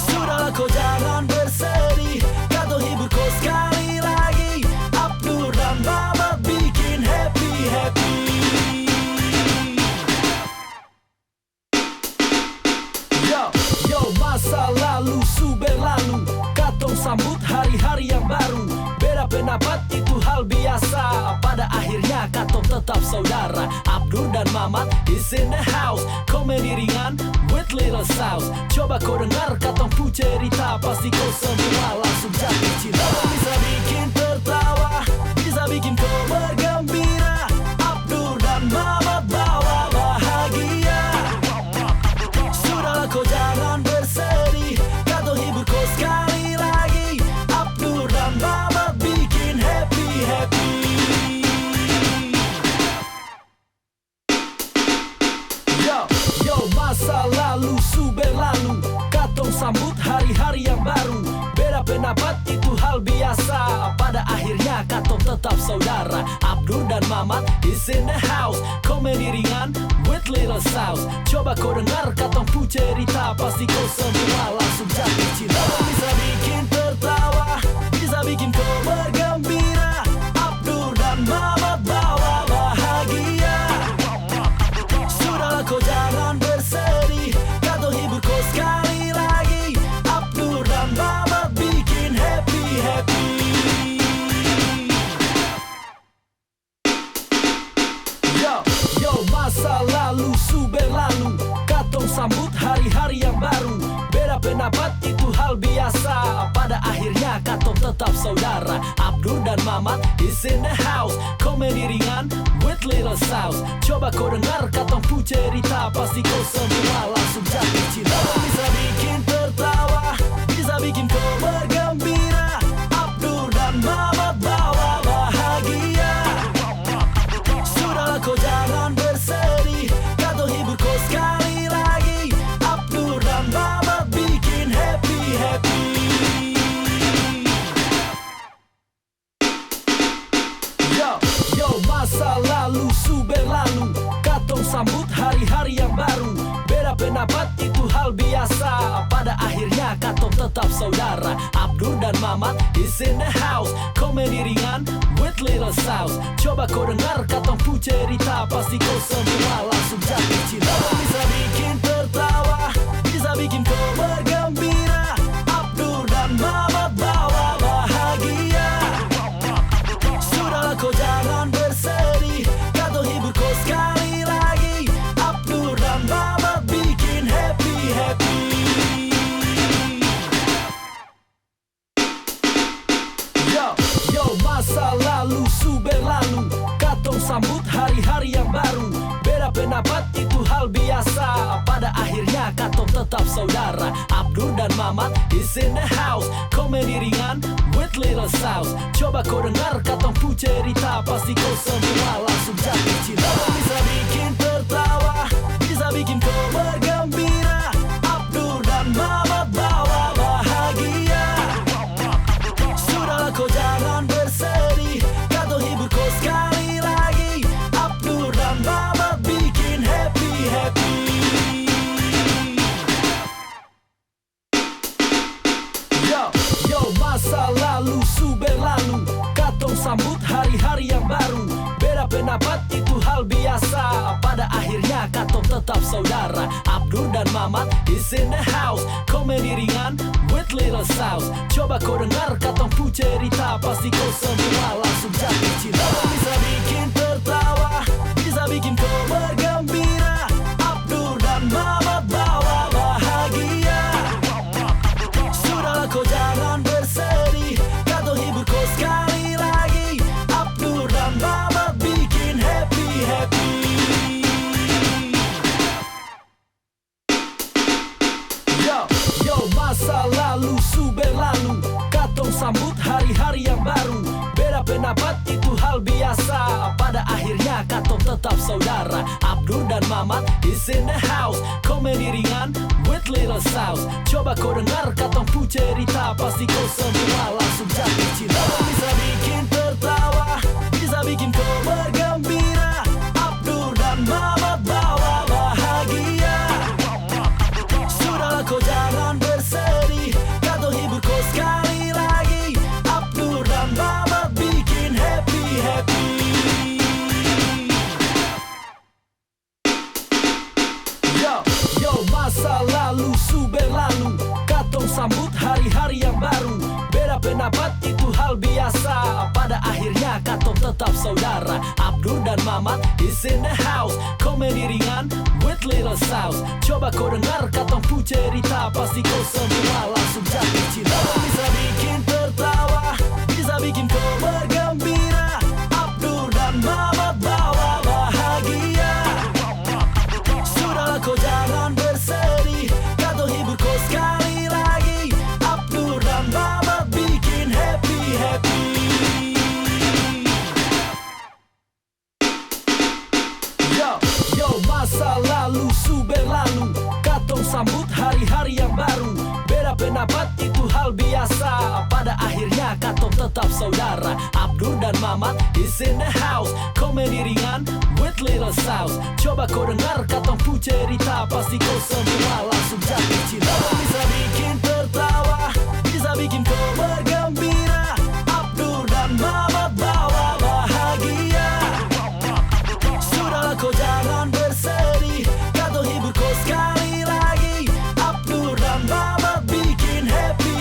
Sudahlah kau jangan bersedih, katong hibur kau sekali lagi. Abdur dan Mamat bikin happy-happy. Yo, masa lalu su berlalu, katong sambut hari-hari yang baru. Beda pendapat itu hal biasa. Pada akhirnya katong tetap saudara. Abdur dan Mamat is in the house. Komedi ringan with little sauce. Coba kau dengar katong pu cerita, pasti kau semua langsung jatuh cinta. Bisa bikin tertawa, bisa bikin kau bergembira. Abdur dan Mamat bawa bahagia. Sudahlah kau jangan bersedih, katong hibur kau sekali lagi. Abdur dan Mamat bikin happy-happy. Yo, masa lalu su berlalu, katong sambut hari-hari yang baru. Beda pendapat itu hal biasa. Pada akhirnya katong tetap saudara. Abdur dan Mamat is in the house. Komedi ringan with little sauce. Coba kau dengar katong pu cerita, pasti kau semua langsung jatuh cinta. Bisa bikin tertawa, bisa bikin kau bergembira. Abdur dan Mamat bawa bahagia. Sudahlah kau jangan bersedih, katong hibur kau sekali lagi. Abdur dan Mamat bikin happy-happy. Yo, masa lalu su berlalu, katong sambut hari-hari yang baru. Beda pendapat itu hal biasa. Pada akhirnya katong tetap saudara. Abdur dan Mamat is in the house. Komedi ringan with little sauce. Coba kau dengar katong pu cerita, pasti kau semua langsung jatuh cinta. Bisa bikin tertawa, bisa bikin kau bergembira. Abdur dan Mamat bawa bahagia. Sudahlah kau jangan bersedih, katong hibur kau sekali lagi. Abdur dan Mamat bikin happy-happy. Yo, masa lalu su berlalu, katong sambut hari-hari yang baru. Beda pendapat itu hal biasa. Pada akhirnya katong tetap saudara. Abdur dan Mamat is in the house. Komedi ringan with little sauce. Coba kau dengar katong pu cerita, pasti kau semua langsung jatuh cinta. Bisa bikin tertawa, bisa bikin kau bergembira. Abdur dan Mamat bawa bahagia. Sudahlah kau jangan bersedih, katong hibur kau sekali lagi. Abdur dan Mamat bikin happy-happy. Yo, masa lalu su berlalu, katong sambut hari-hari yang baru. Beda pendapat itu hal biasa. Pada akhirnya katong tetap saudara. Abdur dan Mamat is in the house. Komedi ringan with little sauce. Coba kau dengar katong pu cerita, pasti kau semua langsung jatuh cinta. Bisa bikin tertawa, bisa bikin kau bergembira. Abdur dan Mamat bawa bahagia. Sudahlah kau jangan bersedih, katong hibur kau sekali lagi. Abdur dan Mamat bikin happy-happy. Yo, masa lalu su berlalu, katong sambut hari-hari yang baru. Beda pendapat itu hal biasa. Pada akhirnya katong tetap saudara. Abdur dan Mamat is in the house. Komedi ringan with little sauce. Coba kau dengar katong pu cerita, pasti kau semua langsung jatuh cinta. Bisa bikin tertawa, bisa bikin kau bergembira. Abdur dan Mamat bawa bahagia. Sudahlah kau jangan bersedih, katong hibur kau sekali lagi. Abdur dan Mamat bikin happy-happy. Yo, masa lalu su berlalu, katong sambut hari-hari yang baru. Beda pendapat itu hal biasa, pada akhirnya katong tetap saudara. Abdur dan Mamat is in the house, komedi ringan with little sauce. Coba kau dengar katong pu cerita, pasti kau semua langsung jatuh cinta. Bisa bikin tertawa, bisa bikin kau bergembira. Abdur dan Mamat bawa bahagia. Sudahlah kau jangan bersedih, katong hibur kau sekali lagi. Abdur dan Mamat bikin happy. Yo, masa lalu su berlalu, katong sambut hari-hari yang baru. Beda pendapat itu hal biasa, pada akhirnya katong tetap saudara. Abdur dan Mamat is in the house, komedi ringan with little sauce. Coba kau dengar katong pu cerita, pasti kau semua langsung jatuh cinta. Bisa bikin tertawa, bisa bikin kau bergembira. Abdur dan Mamat bawa bahagia. Sudahlah kau jangan bersedih, katong hibur kau sekali lagi. Abdur dan Mamat bikin happy. Yo, masa lalu su berlalu, katong sambut hari-hari yang baru. Beda pendapat itu hal biasa, pada akhirnya katong tetap saudara. Abdur dan Mamat is in the house, komedi ringan with little sauce. Coba kau dengar katong pu cerita, pasti kau semua langsung jatuh cinta. Bisa bikin tertawa, bisa bikin kau bergembira. Abdur dan Mamat bawa bahagia. Sudahlah kau jangan bersedih, katong hibur kau sekali lagi. Abdur dan Mamat bikin happy.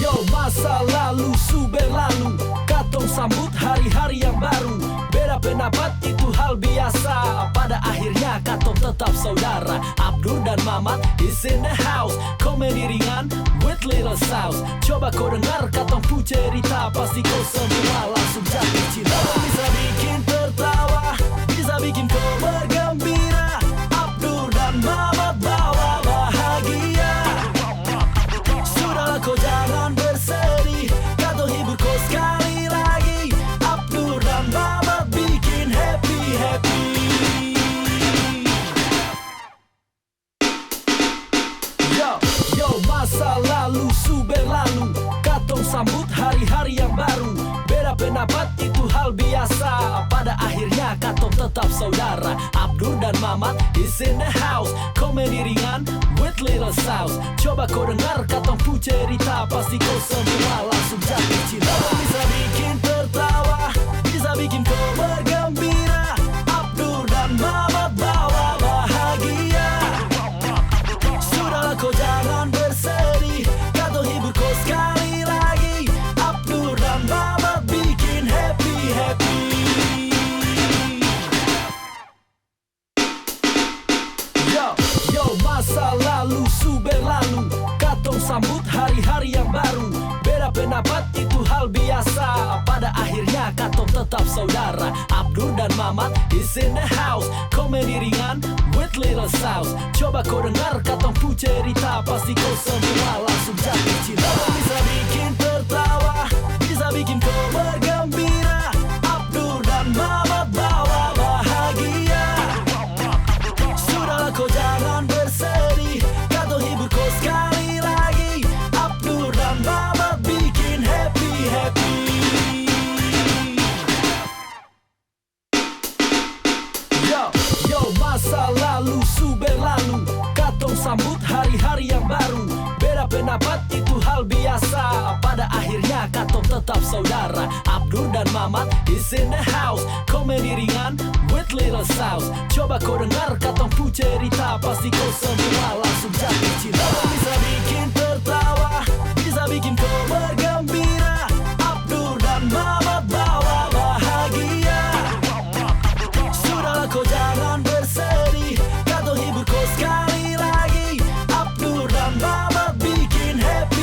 Yo, masa lalu su berlalu, katong sambut hari-hari yang baru. Beda pendapat itu hal biasa, pada akhirnya katong tetap saudara. Abdur dan Mamat is in the house, komedi ringan with little sauce. Coba kau dengar katong pu cerita, pasti kau semua langsung jatuh cinta. Bisa bikin tertawa, bisa bikin kau bergembira. Abdur dan Mamat bawa bahagia. Sudahlah kau jangan bersedih, katong hibur kau sekali lagi. Abdur dan Mamat bikin happy. Yo, masa lalu su berlalu, katong sambut hari-hari yang baru. Beda pendapat itu hal biasa, pada akhirnya katong tetap saudara. Abdur dan Mamat is in the house, komedi ringan with little sauce. Coba kau dengar katong pu cerita, pasti kau semua langsung jatuh cinta. Bisa bikin tertawa, bisa bikin kau bergembira. Abdur dan Mamat bawa bahagia. Sudahlah kau jangan bersedih, katong hibur kau sekali lagi. Abdur dan Mamat bikin happy. Yo, masa lalu su berlalu, katong sambut hari-hari yang baru. Beda pendapat itu hal biasa, pada akhirnya katong tetap saudara. Abdur dan Mamat is in the house, komedi ringan with little sauce. Coba kau dengar katong pu cerita, pasti kau semua langsung jatuh cinta. Bisa bikin tertawa, bisa bikin kau bergembira. Abdur dan Mamat bawa bahagia. Sudahlah kau jangan bersedih, katong hibur kau sekali lagi. Abdur dan Mamat bikin happy. Yo, masa lalu su berlalu, katong sambut hari-hari yang baru. Beda pendapat itu hal biasa, pada akhirnya katong tetap saudara. Abdur dan Mamat is in the house, komedi ringan with little sauce. Coba kau dengar katong pu cerita, pasti kau semua langsung jatuh cinta. Bisa bikin tertawa, bisa bikin kau bergembira. Abdur dan Mamat bawa bahagia. Sudahlah kau jangan bersedih, katong hibur kau sekali lagi. Abdur dan Mamat bikin happy.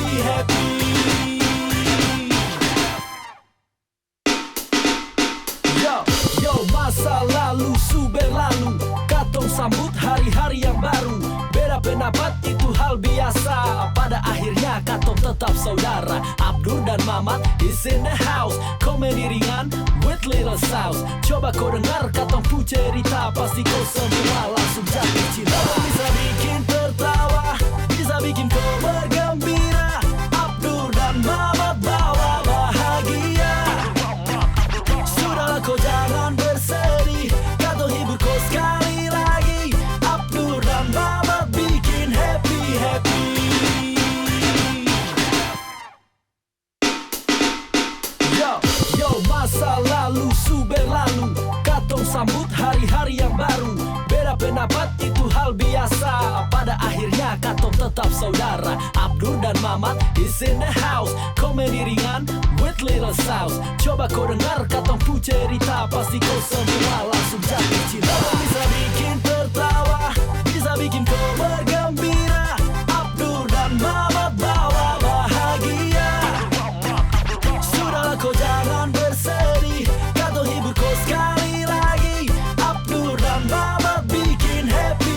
Yo, masa lalu su berlalu, katong sambut hari-hari yang baru. Beda Beda pendapat itu hal biasa, pada akhirnya katong tetap saudara. Abdur dan Mamat is in the house, komedi ringan with little sauce. Coba kau dengar katong pu cerita, pasti kau semua langsung jatuh cinta. Bisa bikin tertawa, bisa bikin kau bergembira. Abdur dan Mamat bawa bahagia. Sudahlah kau jangan bersedih, katong hibur kau sekali lagi. Abdur dan Mamat bikin happy. Yo, masa lalu su berlalu, katong sambut hari-hari yang baru. Beda pendapat itu hal biasa, pada akhirnya katong tetap saudara. Abdur dan Mamat is in the house, komedi ringan with little sauce. Coba kau dengar katong pu cerita, pasti kau semua langsung jatuh cinta. Bisa bikin tertawa, bisa bikin kau bergembira. Abdur dan Mamat bawa bahagia. Sudahlah kau jangan bersedih, katong hibur kau sekali lagi. Abdur dan Mamat bikin happy.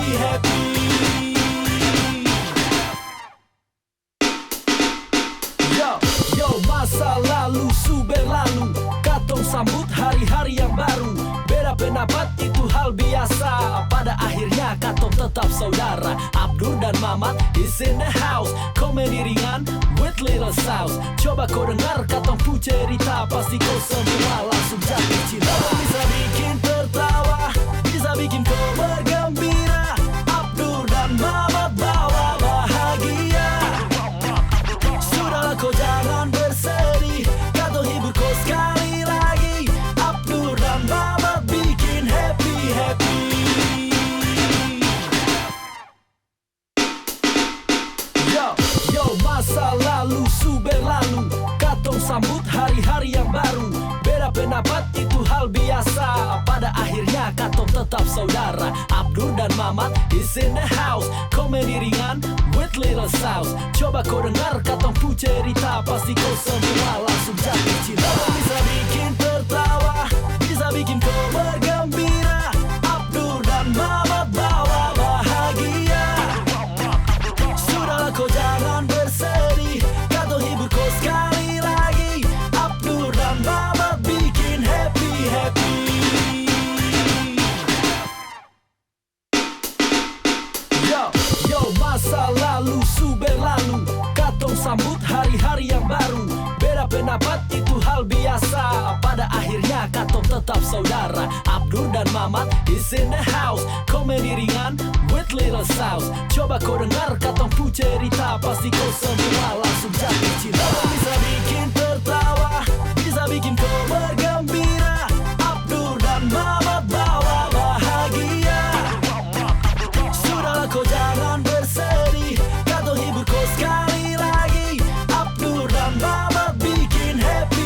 Yo, masa lalu su berlalu, katong sambut hari-hari yang baru. Beda pendapat itu hal biasa, pada akhirnya katong tetap saudara. Abdur dan Mamat is in the house, komedi ringan with little sauce. Coba kau dengar katong pu cerita, pasti kau semua langsung jatuh cinta. Bisa bikin tertawa, bisa bikin kau bergembira. Abdur dan Mamat bawa bahagia. Sudahlah kau jangan bersedih, katong hibur kau sekali lagi. Abdur dan Mamat bikin happy. Yo, masa lalu su berlalu, katong sambut hari-hari yang baru. Beda pendapat itu hal biasa, pada akhirnya katong tetap saudara. Abdur dan Mamat is in the house, komedi ringan with little sauce. Coba kau dengar katong pu cerita, pasti kau semua langsung jatuh cinta. Bisa bikin tertawa, bisa bikin kau bergembira. Abdur dan Mamat bawa bahagia. Sudahlah kau jangan bersedih, katong hibur kau sekali lagi. Abdur dan Mamat bikin happy. Yo, masa lalu su berlalu, katong sambut hari-hari yang baru. Beda pendapat itu hal biasa, pada akhirnya katong tetap saudara. Abdur dan Mamat is in the house, komedi ringan with little sauce. Coba kau dengar katong pu cerita, pasti kau semua langsung jatuh cinta. Bisa bikin tertawa, bisa bikin kau bergembira. Abdur dan Mamat bawa bahagia. Sudahlah kau jangan bersedih, katong hibur kau sekali lagi. Abdur dan Mamat bikin happy.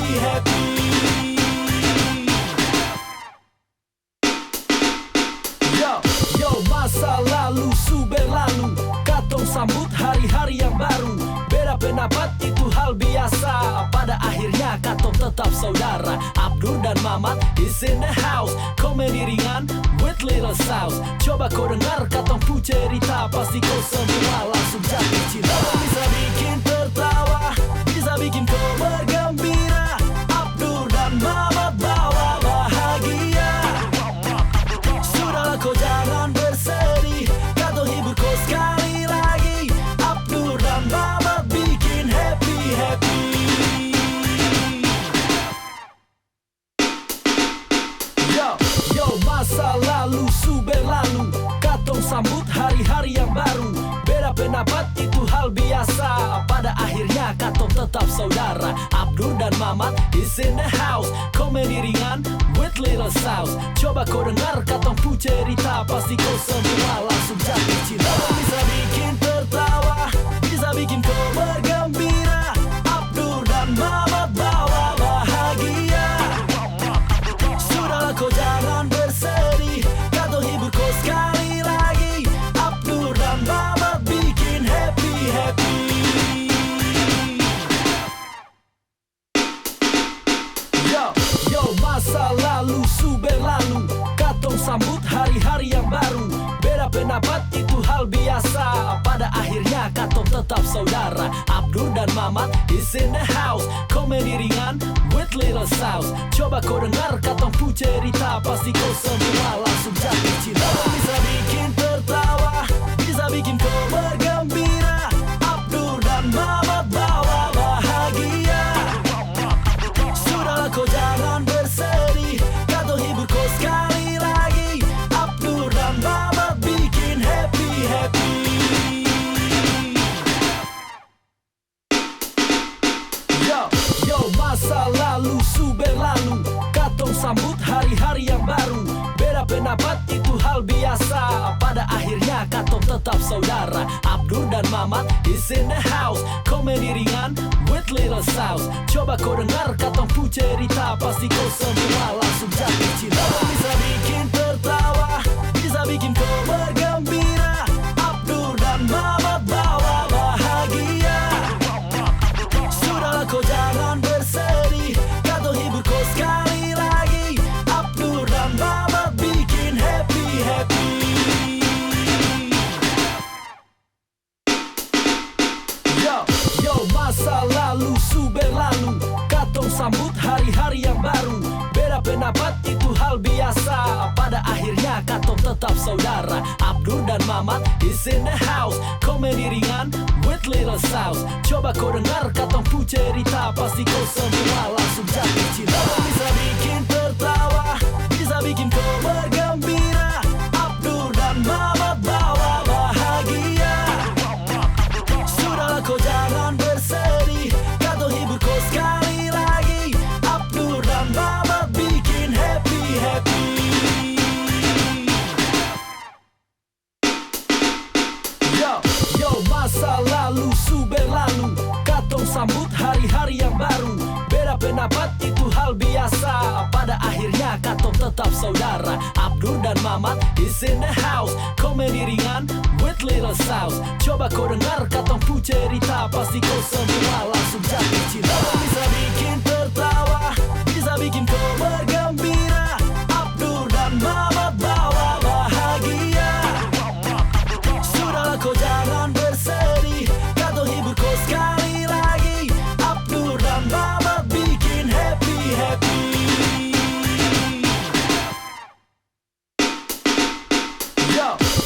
Yo, masa lalu su berlalu, katong sambut hari-hari yang baru. Beda pendapat itu hal biasa, pada akhirnya katong tetap saudara. Abdur dan Mamat is in the house, komedi ringan with little sauce. Coba kau dengar katong pu cerita, pasti kau semua langsung jatuh cinta. Bisa bikin tertawa, bisa bikin kau bergembira. Abdur dan Mamat bawa bahagia. Sudahlah kau jangan bersedih, katong hibur kau sekali lagi. Abdur dan Mamat bikin happy. Yo, masa lalu su berlalu, katong sambut hari-hari yang baru. Beda pendapat itu hal biasa, pada akhirnya katong tetap saudara. Abdur dan Mamat is in the house, komedi ringan with little sauce. Coba kau dengar katong pu cerita, pasti kau semua langsung jatuh cinta. Bisa bikin tertawa, bisa bikin kau bergembira. Abdur dan Mamat bawa bahagia. Sudahlah kau jangan bersedih, katong hibur kau sekali lagi. Abdur dan Mamat bikin happy. Yo, masa lalu su berlalu, katong sambut hari-hari yang baru. Beda Beda pendapat itu hal biasa. Pada akhirnya katong tetap saudara. Abdur dan Mamat is in the house. Komedi ringan with little sauce. Coba kau dengar katong pu cerita, pasti kau semua langsung jatuh cinta. Bisa bikin tertawa, bisa bikin kau bergembira. Abdur dan Mamat bawa bahagia. Sudahlah kau jangan bersedih, katong hibur kau sekali lagi. Abdur dan Mamat bikin happy. Yo, masa lalu su berlalu, katong sambut hari-hari yang baru. Beda pendapat itu hal biasa. Pada akhirnya katong tetap saudara. Abdur dan Mamat is in the house. Komedi ringan with little sauce. Coba kau dengar katong pu cerita, pasti kau semua langsung jatuh cinta. Bisa bikin tertawa, bisa bikin kau bergembira. Abdur dan Mamat bawa bahagia. Sudahlah kau jangan bersedih, katong hibur kau sekali lagi. Abdur dan Mamat bikin happy. Yo, masa lalu su berlalu, katong sambut hari-hari yang baru. Beda pendapat itu hal biasa. Pada akhirnya katong tetap saudara. Abdur dan Mamat is in the house. Komedi ringan with little sauce. Coba kau dengar katong pu cerita, pasti kau semua langsung jatuh cinta. Bisa bikin tertawa, bisa bikin kau bergembira. Abdur dan Mamat bawa bahagia. Sudahlah kau jangan bersedih, katong hibur kau sekali lagi. Abdur dan Mamat bikin happy. Yo, masa lalu su berlalu, katong sambut hari-hari yang baru. Beda pendapat itu hal biasa. Pada akhirnya katong tetap saudara. Abdur dan Mamat is in the house. Komedi ringan with little sauce. Coba kau dengar katong pu cerita, pasti kau semua langsung jatuh cinta. Bisa bikin tertawa, bisa bikin kau bergembira. Abdur dan Mamat bawa bahagia. Sudahlah kau jangan bersedih, katong hibur kau sekali lagi. Abdur dan Mamat bikin happy.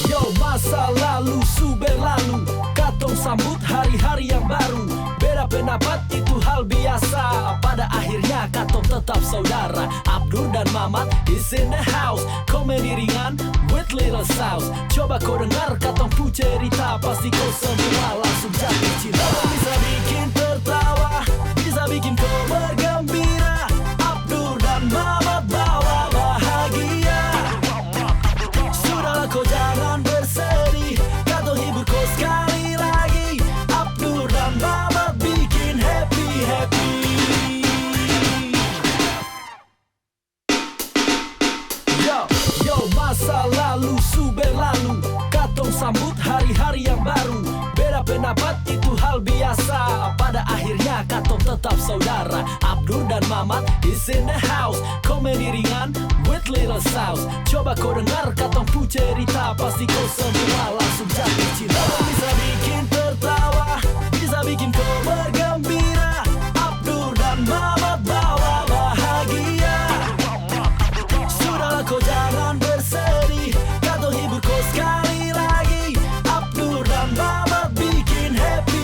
Yo, masa lalu su berlalu, katong sambut hari-hari yang baru. Beda pendapat itu hal biasa. Pada akhirnya katong tetap saudara. Abdur dan Mamat is in the house. Komedi ringan with little sauce. Coba kau dengar katong pu cerita, pasti kau semua langsung jatuh cinta. Bisa bikin tertawa, bisa bikin kau bergembira. Abdur dan Mamat bawa bahagia. Sudahlah kau jangan bersedih, katong hibur kau sekali lagi. Abdur dan Mamat bikin happy. Yo, masa lalu su berlalu, katong sambut hari-hari yang baru. Beda pendapat itu hal biasa. Pada akhirnya katong tetap saudara. Abdur dan Mamat is in the house. Komedi ringan with little sauce. Coba kau dengar katong pu cerita, pasti kau semua langsung jatuh cinta. Bisa bikin tertawa, bisa bikin kau bergembira. Abdur dan Mamat bawa bahagia. Sudahlah kau jangan bersedih, katong hibur kau sekali lagi. Abdur dan Mamat bikin happy.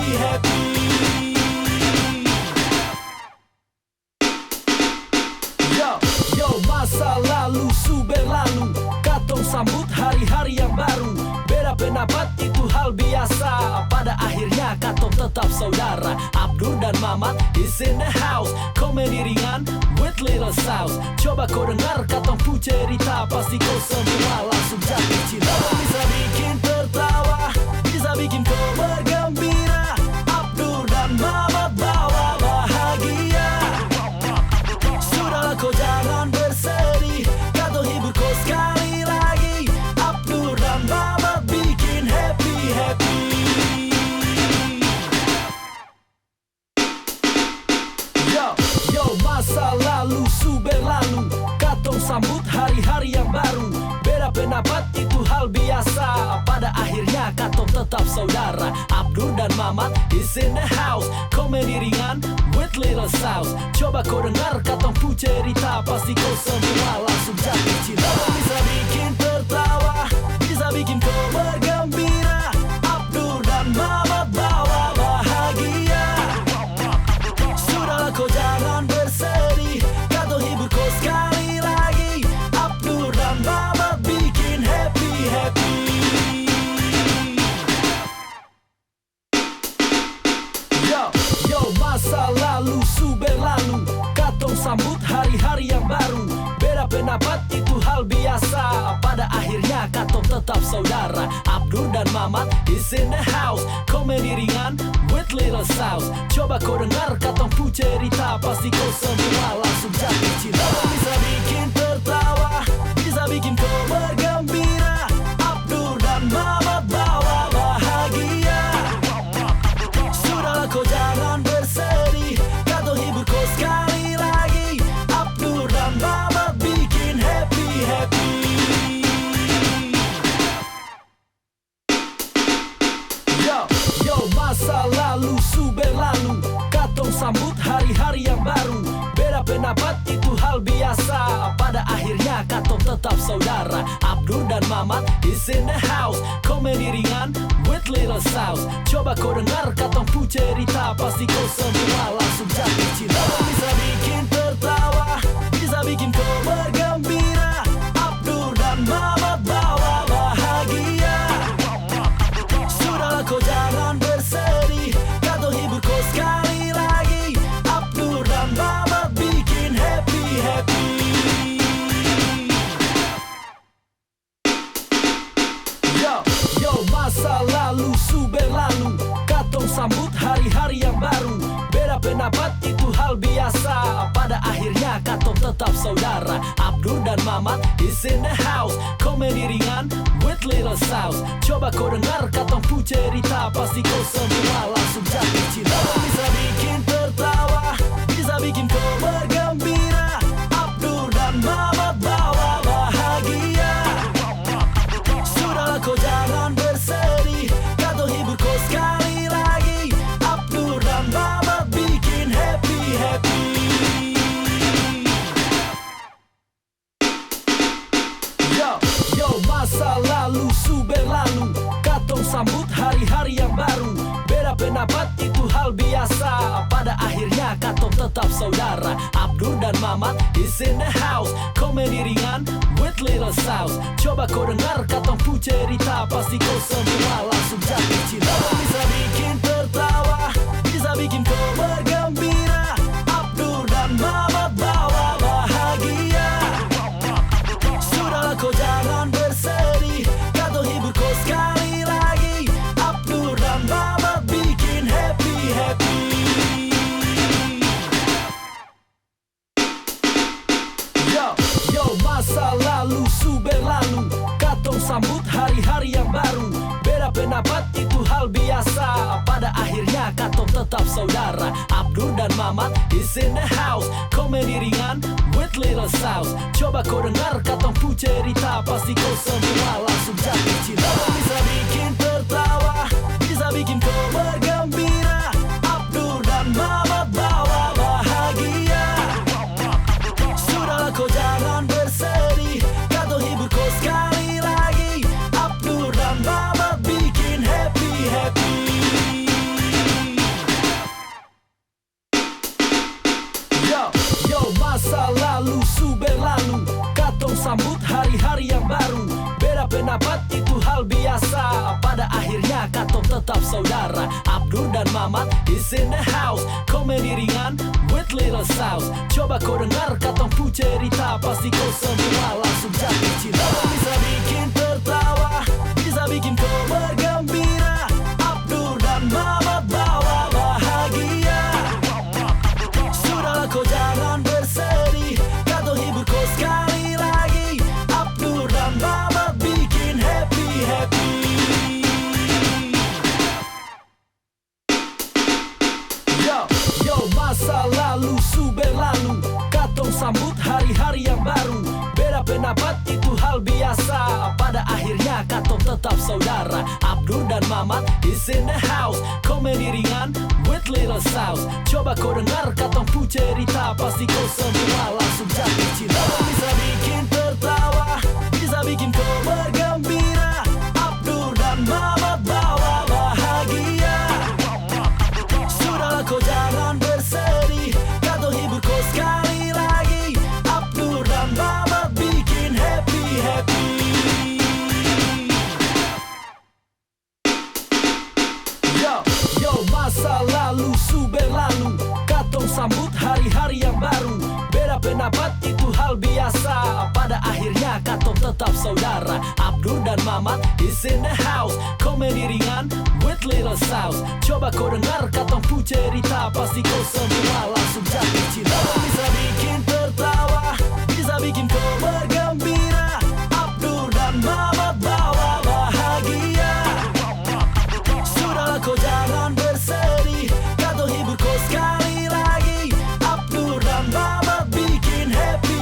Yo, masa lalu su berlalu, katong sambut hari-hari yang baru. Beda pendapat itu hal biasa. Pada akhirnya katong tetap saudara. Abdur dan Mamat is in the house. Komedi ringan with little sauce. Coba kau dengar katong pu cerita, pasti kau semua langsung jatuh cinta. Bisa bikin tertawa, bisa bikin kau bergembira. Abdur dan Mamat bawa bahagia. Sudahlah kau jangan bersedih, katong hibur kau sekali lagi. Abdur dan Mamat bikin happy. Yo, masa lalu su berlalu, katong sambut hari-hari yang baru. Beda pendapat itu hal biasa. Pada akhirnya katong tetap saudara. Abdur dan Mamat is in the house. Komedi ringan with little sauce. Coba kau dengar katong pu cerita, pasti kau semua langsung jatuh cinta. Bisa bikin tertawa, bisa bikin kau bergembira. Abdur dan Mamat bawa bahagia. Sudahlah kau jangan bersedih, katong hibur kau sekali lagi. Abdur dan Mamat bikin happy-happy. Yo, masa lalu su berlalu, katong sambut hari-hari yang baru. Beda pendapat itu hal biasa. Pada akhirnya katong tetap saudara. Abdur dan Mamat is in the house. Komedi ringan with little sauce. Coba kau dengar katong pu cerita, pasti kau semua langsung jatuh cinta. Bisa bikin tertawa, bisa bikin kau bergembira. Abdur dan Mamat bawa bahagia. Sudahlah kau jangan bersedih, katong hibur kau sekali lagi. Abdur dan Mamat bikin happy-happy. Yo, masa lalu su berlalu, katong sambut hari-hari yang baru. Beda pendapat itu hal biasa. Pada akhirnya katong tetap saudara. Abdur dan Mamat is in the house. Komedi ringan with little sauce. Coba kau dengar katong pu cerita, pasti kau semua langsung jatuh cinta. Bisa bikin tertawa, bisa bikin kau bergembira. Abdur dan Mamat bawa bahagia. Sudahlah kau jangan bersedih, katong hibur kau sekali lagi. Abdur dan Mamat bikin happy-happy. Yo, masa lalu su berlalu, katong sambut hari-hari yang baru. Beda pendapat itu hal biasa. Pada akhirnya katong tetap saudara. Abdur dan Mamat is in the house. Komedi ringan with little sauce. Coba kau dengar katong pu cerita, pasti kau semua langsung jatuh cinta. Bisa bikin tertawa, bisa bikin kau bergembira. Abdur dan Mamat bawa bahagia. Sudahlah kau jangan bersedih, katong hibur kau sekali lagi. Abdur dan Mamat bikin happy-happy. Yo, masa lalu su berlalu, katong sambut hari-hari yang baru. Beda pendapat itu hal biasa. Pada akhirnya katong tetap saudara. Abdur dan Mamat is in the house. Komedi ringan with little sauce. Coba kau dengar katong pu cerita, pasti kau semua langsung jatuh cinta. Bisa bikin tertawa, bisa bikin kau bergembira. Abdur dan Mamat bawa bahagia. Sudahlah kau jangan bersedih, katong hibur kau sekali lagi. Abdur dan Mamat bikin happy-happy. Yo, masa lalu su berlalu, katong sambut hari-hari yang baru. Beda pendapat itu hal biasa. Pada akhirnya katong tetap saudara. Abdur dan Mamat is in the house. Komedi ringan with little sauce. Coba kau dengar katong pu cerita, pasti kau semua langsung jatuh cinta. Bisa bikin tertawa, bisa bikin kau bergembira. Abdur dan Mamat bawa bahagia. Sudahlah kau jangan bersedih, katong hibur kau sekali lagi. Abdur dan Mamat bikin happy-happy. Yo, masa lalu su berlalu, katong sambut hari-hari yang baru. Beda pendapat itu hal biasa. Pada akhirnya katong tetap saudara. Abdur dan Mamat is in the house. Komedi ringan with little sauce. Coba kau dengar katong pu cerita, pasti kau semua langsung jatuh cinta. Bisa bikin tertawa, bisa bikin kau bergembira. Abdur dan Mamat bawa bahagia. Sudahlah kau jangan bersedih, katong hibur kau sekali lagi. Abdur dan Mamat bikin happy-happy. Yo, masa lalu su berlalu, katong sambut hari-hari yang baru. Beda pendapat itu hal biasa. biasa. Pada akhirnya katong tetap saudara. Abdur dan Mamat is in the house. Komedi ringan with little sauce. Coba kau dengar katong pu cerita, pasti kau semua langsung jatuh cinta. Bisa bikin tertawa, bisa bikin kau bergembira. Abdur dan Mamat bawa bahagia. Sudahlah kau jangan bersedih, katong hibur kau sekali lagi. Abdur dan Mamat bikin happy. Yo, masa lalu su berlalu, katong sambut hari-hari yang baru. Beda pendapat itu hal biasa. Pada akhirnya katong tetap saudara. Abdur dan Mamat is in the house. Komedi ringan with little sauce. Coba kau dengar katong pu cerita, pasti kau semua langsung jatuh cinta. Bisa bikin tertawa, bisa bikin kau bergembira. Abdur dan Mamat bawa bahagia. Sudahlah kau jangan bersedih, katong hibur kau sekali lagi. Abdur dan Mamat bikin happy.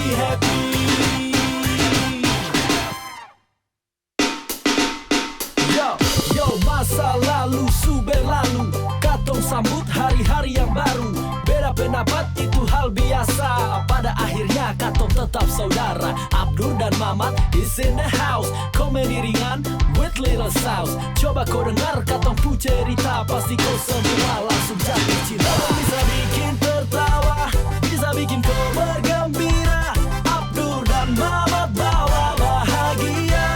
Yo, masa lalu su berlalu, katong sambut hari-hari yang baru. Beda pendapat itu hal biasa. Pada akhirnya katong tetap saudara. Abdur dan Mamat is in the house. Komedi ringan with little sauce. Coba kau dengar katong pu cerita, pasti kau semua langsung jatuh cinta. Bisa bikin tertawa, bisa bikin kau bergembira. Abdur dan Mamat bawa bahagia.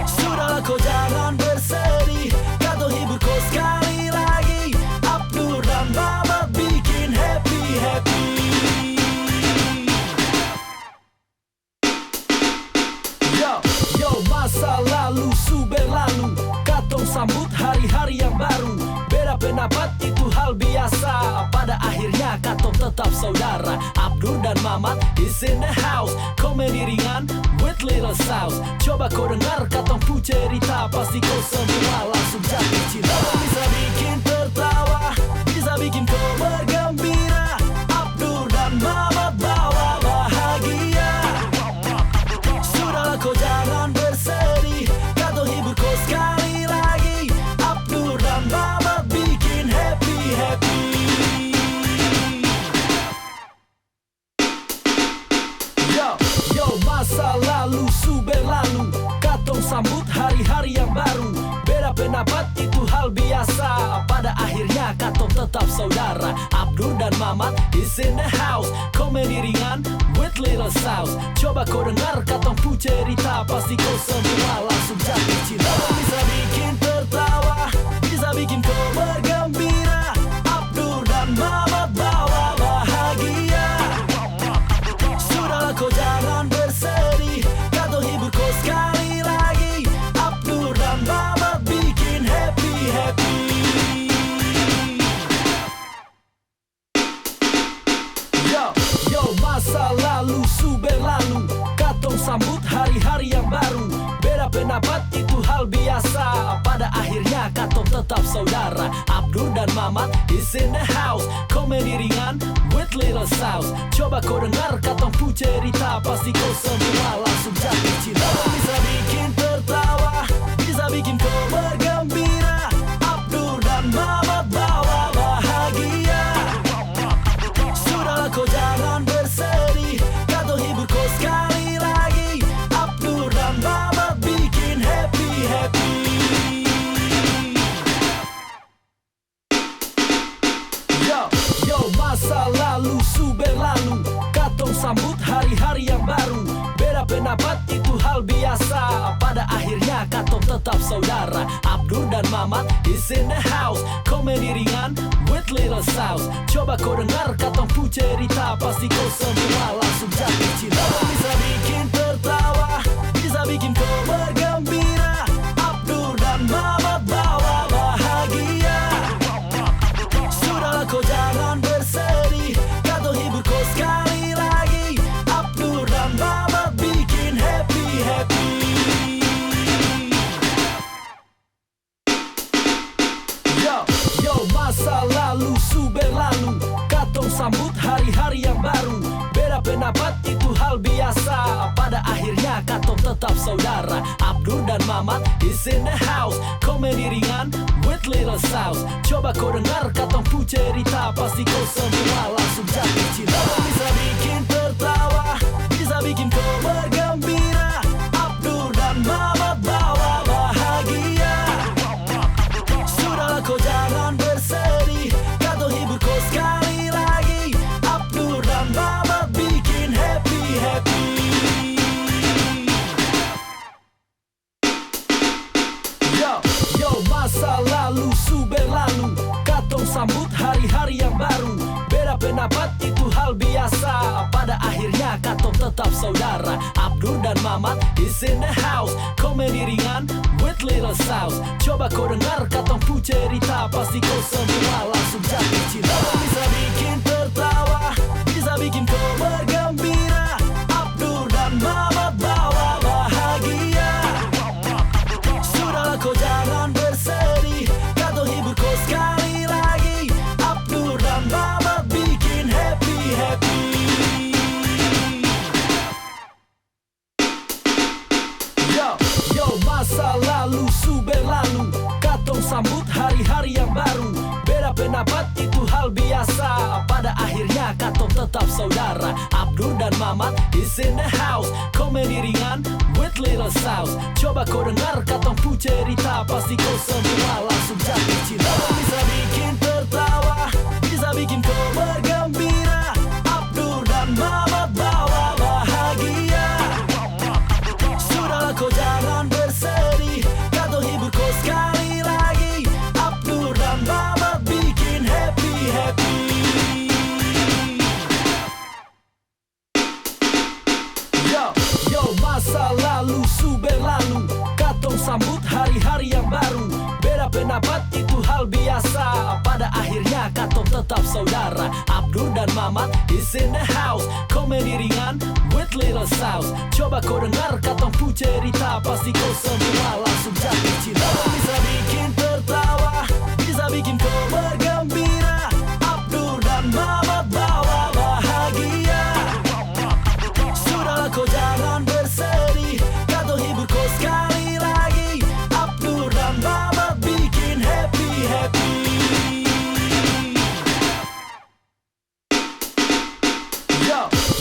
Sudahlah kau jangan bersedih, katong hibur kau sekali lagi. Abdur dan Mamat bikin happy. Yo, masa lalu su berlalu, katong sambut hari-hari yang baru. Beda pendapat itu hal biasa. Pada akhirnya katong tetap saudara. Abdur dan Mamat is in the house. Komedi ringan with little sauce. Coba kau dengar katong pu cerita, pasti kau semua langsung jatuh cinta. Bisa bikin tertawa, bisa bikin kau bergembira. Abdur dan Mamat bawa bahagia. Sudahlah kau jangan bersedih, katong hibur kau sekali lagi. Abdur dan Mamat bikin happy. Yo, masa lalu su berlalu, katong sambut hari-hari yang baru. Beda pendapat itu hal biasa. Pada akhirnya katong tetap saudara. Abdur dan Mamat is in the house. Komedi ringan with little sauce. Coba kau dengar katong pu cerita, pasti kau semua langsung jatuh cinta. Bisa bikin tertawa, bisa bikin kau bergembira. Abdur dan Mamat bawa bahagia. Sudahlah kau jangan bersedih, katong hibur kau sekali lagi. Abdur dan Mamat bikin happy. Yo, masa lalu su berlalu, katong sambut hari-hari yang baru. Beda pendapat itu hal biasa. Pada akhirnya katong tetap saudara. Abdur dan Mamat is in the house. Komedi ringan with little sauce. Coba kau dengar katong pu cerita, pasti kau semua langsung jatuh cinta. Bisa bikin tertawa, bisa bikin kau bergembira. Abdur dan Mamat bawa bahagia. Sudahlah kau jangan bersedih, katong hibur kau sekali lagi. Abdur dan Mamat bikin happy. Yo, masa lalu su berlalu, katong sambut hari-hari yang baru. Beda pendapat itu hal biasa. Pada akhirnya katong tetap saudara. Abdur dan Mamat is in the house. Komedi ringan with little sauce. Coba kau dengar katong pu cerita, pasti kau semua langsung jatuh cinta. Bisa bikin tertawa, bisa bikin kau bergembira. Abdur dan Mamat bawa bahagia. Sudahlah kau jangan bersedih, katong hibur kau sekali lagi. Abdur dan Mamat bikin happy. Yo, masa lalu su berlalu, katong sambut hari-hari yang baru. Beda Beda pendapat itu hal biasa, pada akhirnya katong tetap saudara. Abdur dan Mamat is in the house, komedi ringan with little sauce. Coba kau dengar katong pu cerita, pasti kau semua langsung jatuh cinta. Bisa bikin tertawa, bisa bikin kau bergembira. Abdur dan Mamat bawa bahagia. Sudahlah kau jangan bersedih, katong hibur kau sekali lagi. Abdur dan Mamat bikin happy. Yo, masa lalu su berlalu, katong sambut hari-hari yang baru. Beda pendapat itu hal biasa, pada akhirnya katong tetap saudara. Abdur dan Mamat is in the house, komedi ringan with little sauce. Coba kau dengar katong pu cerita, pasti kau semua langsung jatuh cinta. Bisa bikin tertawa, bisa bikin kau bergembira. Abdur dan Mamat bawa bahagia. Sudahlah kau jangan bersedih, katong hibur kau sekali lagi. Abdur dan Mamat bikin happy. Yo, masa lalu su berlalu, katong sambut hari-hari yang baru. Beda pendapat itu hal biasa, pada akhirnya katong tetap saudara. Abdur dan Mamat is in the house, komedi ringan with little sauce. Coba kau dengar katong pu cerita, pasti kau semua langsung jatuh cinta. Bisa bikin tertawa, bisa bikin kau bergembira. Abdur dan Mamat bawa bahagia. Sudahlah kau jangan bersedih, katong hibur kau sekali lagi. Abdur dan Mamat bikin happy. Yo, masa lalu su berlalu, katong sambut hari-hari yang baru. Beda pendapat itu hal biasa, pada akhirnya katong tetap saudara. Abdur dan Mamat is in the house, komedi ringan with little sauce. Coba kau dengar katong pu cerita, pasti kau semua langsung jatuh cinta. Bisa bikin tertawa, bisa bikin kau bergembira. Abdur dan Mamat bawa bahagia. Sudahlah kau jangan bersedih, katong hibur kau sekali lagi. Abdur dan Mamat bikin happy.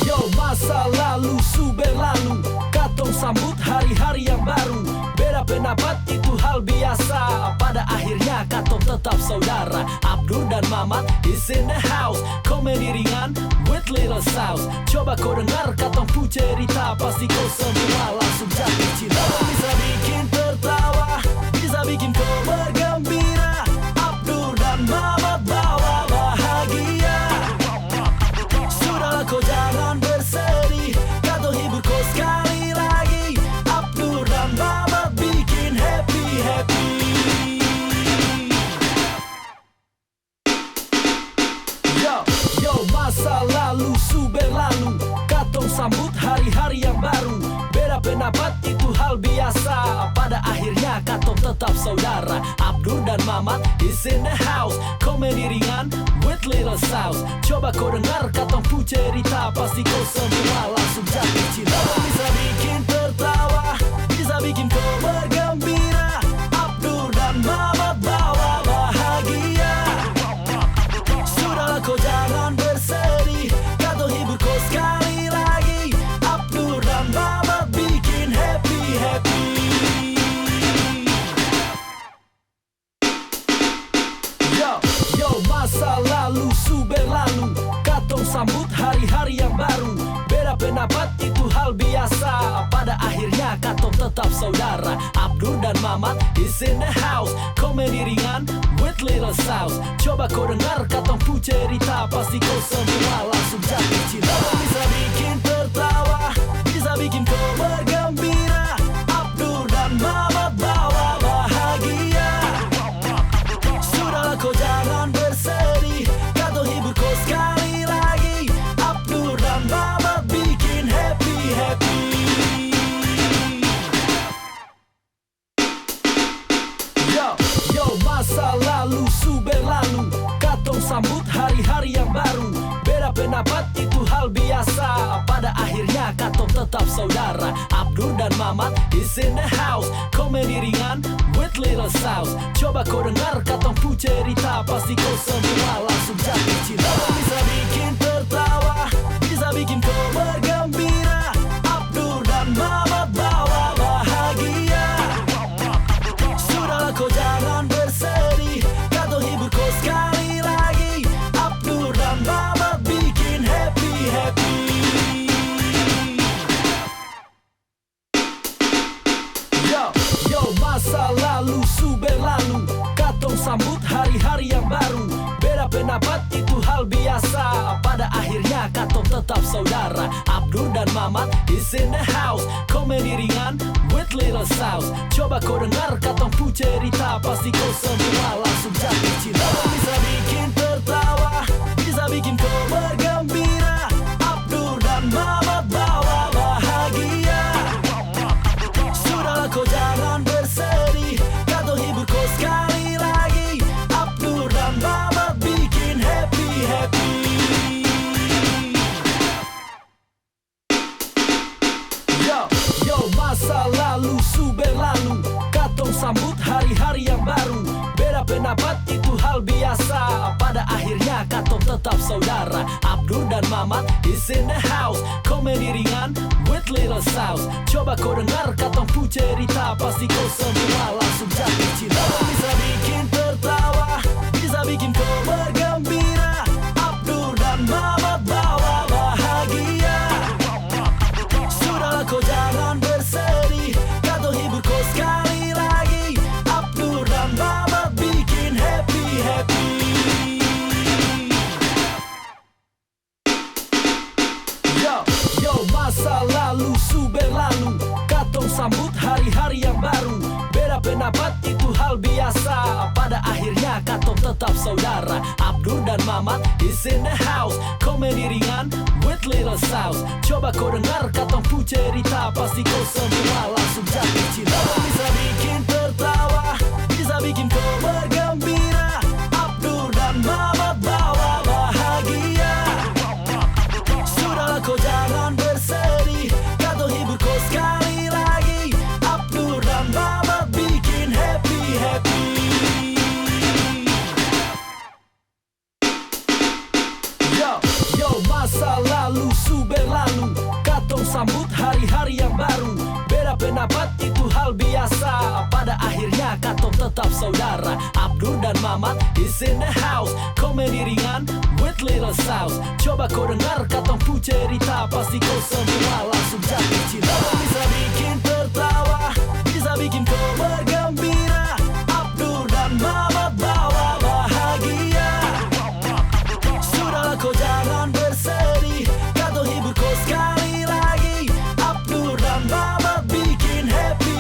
Yo, masa lalu su berlalu, katong sambut hari-hari yang baru. Beda pendapat itu hal biasa, pada akhirnya katong tetap saudara. Abdur dan Mamat is in the house, komedi ringan with little sauce. Coba kau dengar katong pu cerita, pasti kau semua langsung jatuh cinta. Bisa bikin tertawa, bisa bikin kau bergembira. Abdur dan Mamat bawa bahagia. Sudahlah kau jangan bersedih, katong hibur kau sekali lagi. Abdur dan Mamat bikin happy. Yo, masa lalu su berlalu, katong sambut hari-hari yang baru. Beda pendapat itu hal biasa, pada akhirnya katong tetap saudara. Abdur dan Mamat is in the house, komedi ringan with little sauce. Coba kau dengar katong pu cerita, pasti kau semua langsung jatuh cinta. Bisa bikin tertawa, bisa bikin kau bergembira. Abdur dan Mamat bawa bahagia. Sudahlah kau jangan bersedih, katong hibur kau sekali lagi. Abdur dan Mamat bikin happy. Yo, masa lalu su berlalu, katong sambut hari-hari yang baru. Beda pendapat itu hal biasa, pada akhirnya katong tetap saudara. Abdur dan Mamat is in the house, komedi ringan with little sauce. Coba kau dengar katong pu cerita, pasti kau semua langsung jatuh cinta. Bisa bikin tertawa, bisa bikin kau bergembira. Abdur dan Mamat bawa bahagia. Sudahlah kau jangan bersedih, katong hibur kau sekali lagi. Abdur dan Mamat bikin happy. Yo, masa lalu su berlalu, katong sambut hari-hari yang baru. Beda Beda pendapat itu hal biasa, pada akhirnya katong tetap saudara. Abdur dan Mamat is in the house, komedi ringan with little sauce. Coba kau dengar katong pu cerita, pasti kau semua langsung jatuh cinta. Bisa bikin tertawa, bisa bikin kau bergembira. Abdur dan Mamat bawa bahagia. Sudahlah kau jangan bersedih, katong hibur kau sekali lagi. Abdur dan Mamat bikin happy. Yo, masa lalu su berlalu, katong sambut hari-hari yang baru. Beda pendapat itu hal biasa, pada akhirnya katong tetap saudara. Abdur dan Mamat is in the house, komedi ringan with little sauce. Coba kau dengar katong pu cerita, pasti kau semua langsung jatuh cinta. Bisa bikin tertawa, bisa bikin kau bergembira. Abdur dan Mamat bawa bahagia. Sudahlah kau jangan bersedih, katong hibur kau sekali lagi. Abdur dan Mamat bikin happy. Yo, masa lalu su berlalu, katong sambut hari-hari yang baru. Beda pendapat itu hal biasa, pada akhirnya katong tetap saudara. Abdur dan Mamat is in the house, komedi ringan with little sauce. Coba kau dengar katong pu cerita, pasti kau semua langsung jatuh cinta. Bisa bikin tertawa, bisa bikin kau bergembira. Abdur dan Mamat bawa bahagia. Sudahlah kau jangan bersedih, katong hibur kau sekali lagi. Abdur dan Mamat bikin happy. Yo, masa lalu su berlalu, katong sambut hari-hari yang baru. Beda pendapat itu hal biasa, pada akhirnya katong tetap saudara. Abdur dan Mamat is in the house, komedi ringan with little sauce. Coba kau dengar katong pu cerita, pasti kau semua langsung jatuh cinta. Bisa bikin tertawa, bisa bikin kau bergembira. Abdur dan Mamat bawa bahagia. Sudahlah kau jangan bersedih, katong hibur kau sekali lagi. Abdur dan Mamat bikin happy. Yo, masa lalu su berlalu, katong sambut hari-hari yang baru. Beda pendapat itu hal biasa, pada akhirnya katong tetap saudara. Abdur dan Mamat is in the house, komedi ringan with little sauce. Coba kau dengar katong pu cerita, pasti kau semua langsung jatuh cinta. Bisa bikin tertawa, bisa bikin kau bergembira. Abdur dan Mamat bawa bahagia. Sudahlah kau jangan bersedih, katong hibur kau sekali lagi. Abdur dan Mamat bikin happy.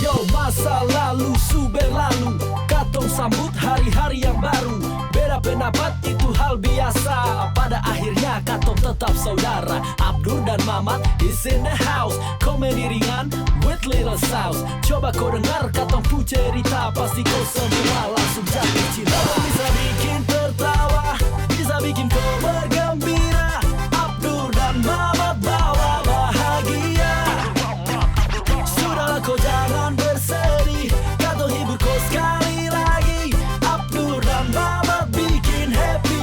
Yo, masa lalu su berlalu, katong sambut hari-hari yang baru. Beda pendapat itu hal biasa, pada akhirnya katong tetap saudara. Abdur dan Mamat is in the house, komedi ringan with little sauce. Coba kau dengar katong pu cerita, pasti kau semua langsung jatuh cinta. Bisa bikin tertawa, bisa bikin kau bergembira. Abdur dan Mamat bawa bahagia. Sudahlah kau jangan bersedih, katong hibur kau sekali lagi. Abdur dan Mamat bikin happy.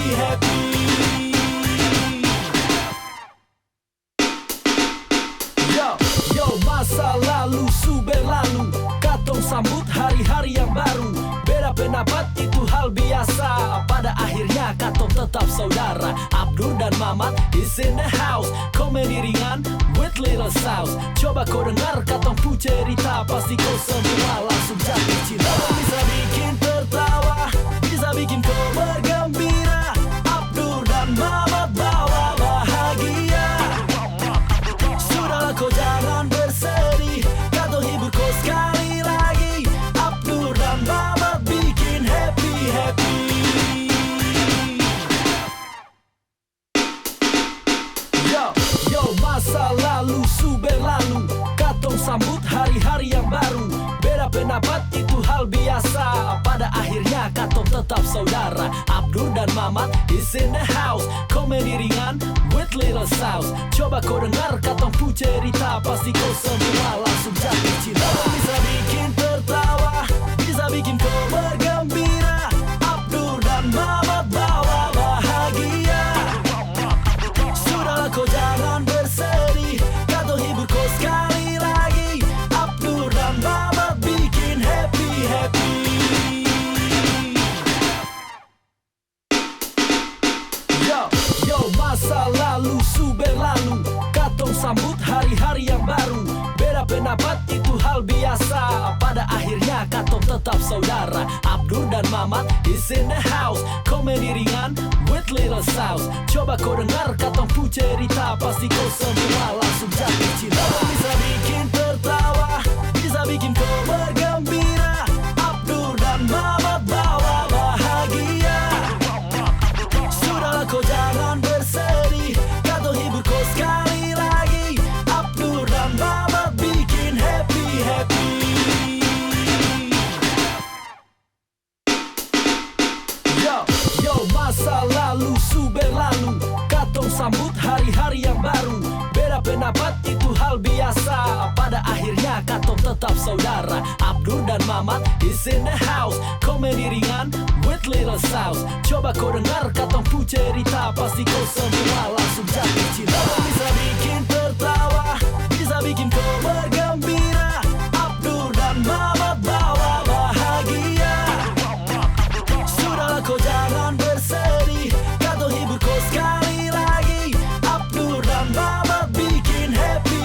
Yo, masa lalu su berlalu, katong sambut hari-hari yang baru. Beda pendapat itu hal biasa, pada akhirnya katong tetap saudara. Abdur dan Mamat is in the house, komedi ringan with little sauce. Coba kau dengar katong pu cerita, pasti kau semua langsung jatuh cinta. Bisa bikin tertawa, bisa bikin kau bergembira. Abdur dan Mamat bawa bahagia. Sudahlah kau jangan bersedih, katong hibur kau sekali lagi. Abdur dan Mamat bikin happy. Yo, masa lalu su berlalu, katong sambut hari-hari yang baru. Beda Beda pendapat itu hal biasa. Pada akhirnya katong tetap saudara. Abdur dan Mamat is in the house. Komedi ringan with little sauce. Coba kau dengar katong pu cerita, pasti kau semua langsung jatuh cinta. Bisa bikin tertawa, bisa bikin kau bergembira. Abdur dan Mamat bawa bahagia. Sudahlah kau jangan bersedih, katong hibur kau sekali lagi. Abdur dan Mamat bikin happy. Yo, masa lalu su berlalu, katong sambut hari-hari yang baru. Beda pendapat itu hal biasa. Pada akhirnya katong tetap saudara. Abdur dan Mamat is in the house. Komedi ringan with little sauce. Coba kau dengar katong pu cerita, pasti kau semua langsung jatuh cinta. Bisa bikin tertawa, bisa bikin kau bergembira. Abdur dan Mamat bawa bahagia. Sudahlah kau jangan bersedih, katong hibur kau sekali lagi. Abdur dan Mamat bikin happy. Yo, masa lalu su berlalu, katong sambut hari-hari yang baru. Beda pendapat itu hal biasa. Pada akhirnya katong tetap saudara. Abdur dan Mamat is in the house. Komedi ringan with little sauce. Coba kau dengar katong pu cerita, pasti kau semua langsung jatuh cinta. Bisa bikin tertawa, bisa bikin kau bergembira. Abdur dan Mamat bawa bahagia. Sudahlah kau jangan bersedih, katong hibur kau sekali lagi. Abdur dan Mamat bikin happy.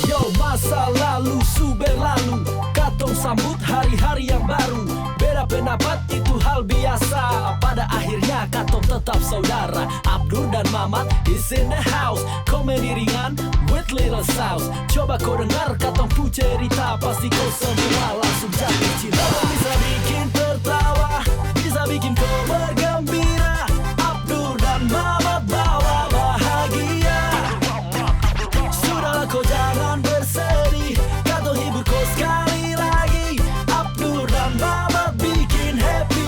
Yo, masa lalu su berlalu, katong sambut hari-hari yang baru. Beda pendapat itu hal biasa. Pada akhirnya katong tetap saudara. Abdur dan Mamat is in the house. Komedi ringan with little sauce. Coba kau dengar katong pu cerita, pasti kau semua langsung jatuh cinta. Bisa bikin tertawa, bisa bikin kau bergembira. Abdur dan Mamat bawa bahagia. Sudahlah kau jangan bersedih, katong hibur kau sekali lagi. Abdur dan Mamat bikin happy.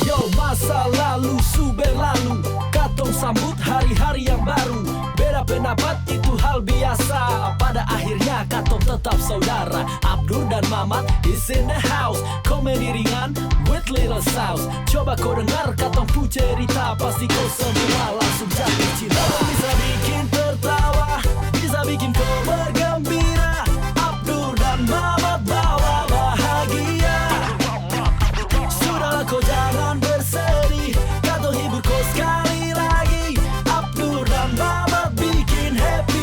Yo, masa lalu su berlalu, katong sambut hari-hari yang baru. Beda pendapat itu hal biasa. Pada akhirnya katong tetap saudara. Abdur dan Mamat is in the house. Komedi ringan with little sauce. Coba kau dengar katong pu cerita, pasti kau semua langsung jatuh cinta. Bisa bikin tertawa, bisa bikin kau bergembira. Abdur dan Mamat bawa bahagia. Sudahlah kau jangan bersedih, katong hibur kau sekali lagi. Abdur dan Mamat bikin happy.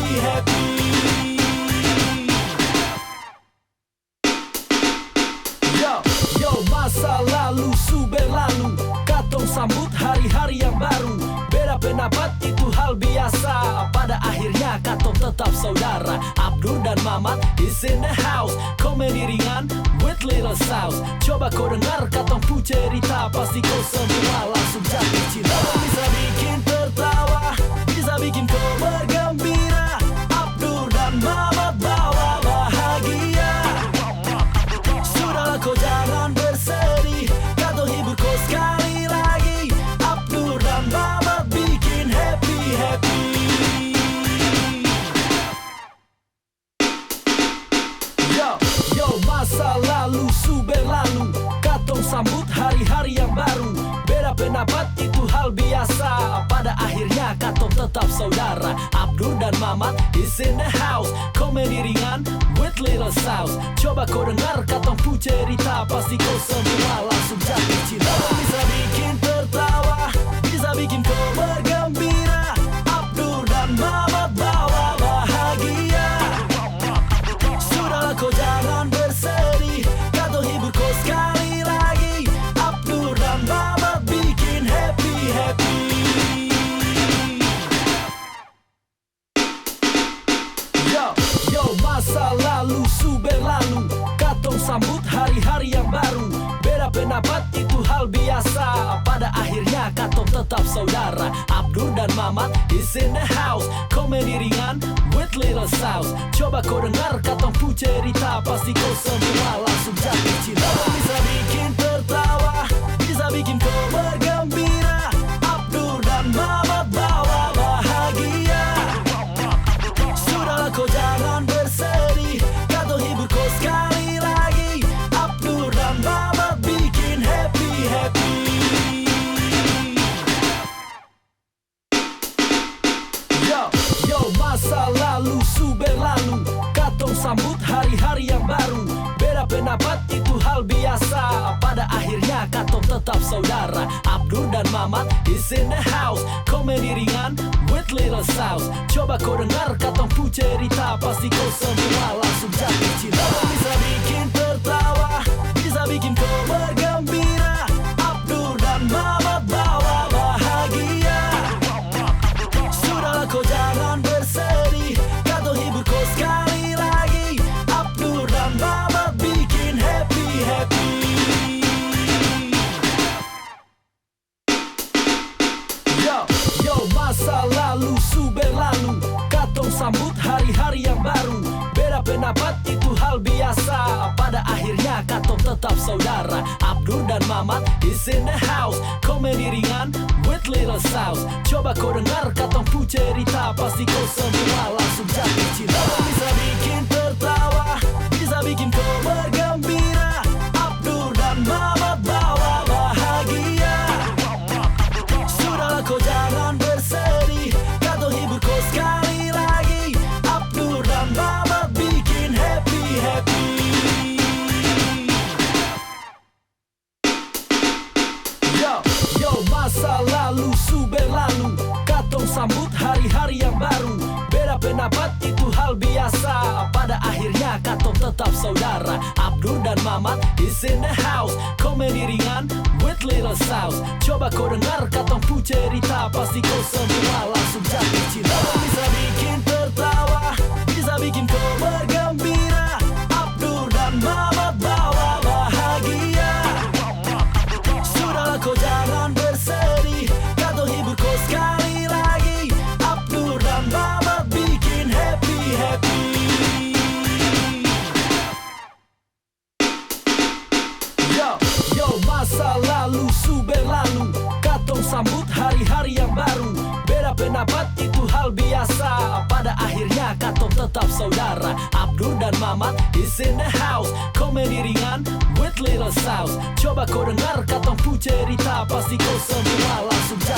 Yo, masa lalu su berlalu, katong sambut hari-hari yang baru. Beda pendapat itu hal biasa. Pada akhirnya katong tetap saudara. Abdur dan Mamat is in the house. Komedi ringan with little sauce. Coba kau dengar katong pu cerita, pasti kau semua langsung jatuh cinta. Bisa bikin tertawa, bisa bikin kau bergembira. Abdur dan Mamat bawa bahagia. Sudahlah kau jangan bersedih, katong hibur kau sekali lagi. Abdur dan Mamat bikin happy. Yo, masa lalu su berlalu, katong sambut hari-hari yang baru. Beda pendapat itu hal biasa. Pada akhirnya katong tetap saudara. Abdur dan Mamat is in the house. Komedi ringan with little sauce. Coba kau dengar katong pu cerita, pasti kau semua langsung jatuh cinta. Bisa bikin tertawa, bisa bikin kau bergembira. Abdur dan Mamat bawa bahagia. Sudahlah kau jangan bersedih, katong hibur kau sekali lagi. Abdur dan Mamat bikin happy. Yo, masa lalu su berlalu, katong sambut hari-hari yang baru. Beda Beda pendapat itu hal biasa. Pada akhirnya katong tetap saudara. Abdur dan Mamat is in the house. Komedi ringan with little sauce. Coba kau dengar katong pu cerita, pasti kau semua langsung jatuh cinta. Bisa bikin tertawa, bisa bikin kau bergembira. Abdur dan Mamat bawa bahagia. Sudahlah kau jangan bersedih, katong hibur kau sekali lagi. Abdur dan Mamat bikin happy. Yo, masa lalu su berlalu, katong sambut hari-hari yang baru. Beda pendapat itu hal biasa. Pada akhirnya katong tetap saudara. Abdur dan Mamat is in the house. Komedi ringan with little sauce. Coba kau dengar katong pu cerita, pasti kau semua langsung jatuh cinta. Bisa bikin tertawa, bisa bikin kau bergembira. Abdur dan Mamat bawa bahagia. Sudahlah kau jangan bersedih, katong hibur kau sekali lagi. Abdur dan Mamat bikin happy. Yo, masa lalu su berlalu, katong sambut hari-hari yang baru. Beda pendapat itu hal biasa. Pada akhirnya katong tetap saudara. Abdur dan Mamat is in the house. Komedi ringan with little sauce. Coba kau dengar katong pu cerita, pasti kau semua langsung jatuh cinta. Bisa bikin tertawa, bisa bikin kau bergembira. Abdur dan Mamat bawa bahagia. Sudahlah kau jangan bersedih, katong hibur kau sekali lagi. Abdur dan Mamat bikin happy. Yo, masa lalu su berlalu, katong sambut hari-hari yang baru. Beda pendapat itu hal biasa. Pada akhirnya katong tetap saudara. Abdur dan Mamat is in the house. Komedi ringan with little sauce. Coba kau dengar katong pu cerita, pasti kau semua langsung jatuh cinta. Bisa bikin tertawa, bisa bikin kau bergembira. Abdur dan Mamat bawa bahagia. Sudahlah kau jangan bersedih, katong hibur kau sekali lagi. Abdur dan Mamat bikin happy. Yo, masa lalu su berlalu, katong sambut hari-hari yang baru. Beda pendapat itu hal biasa. Pada akhirnya katong tetap saudara. Abdur dan Mamat is in the house. Komedi ringan with little sauce. Coba kau dengar katong pu cerita, pasti kau semua langsung jatuh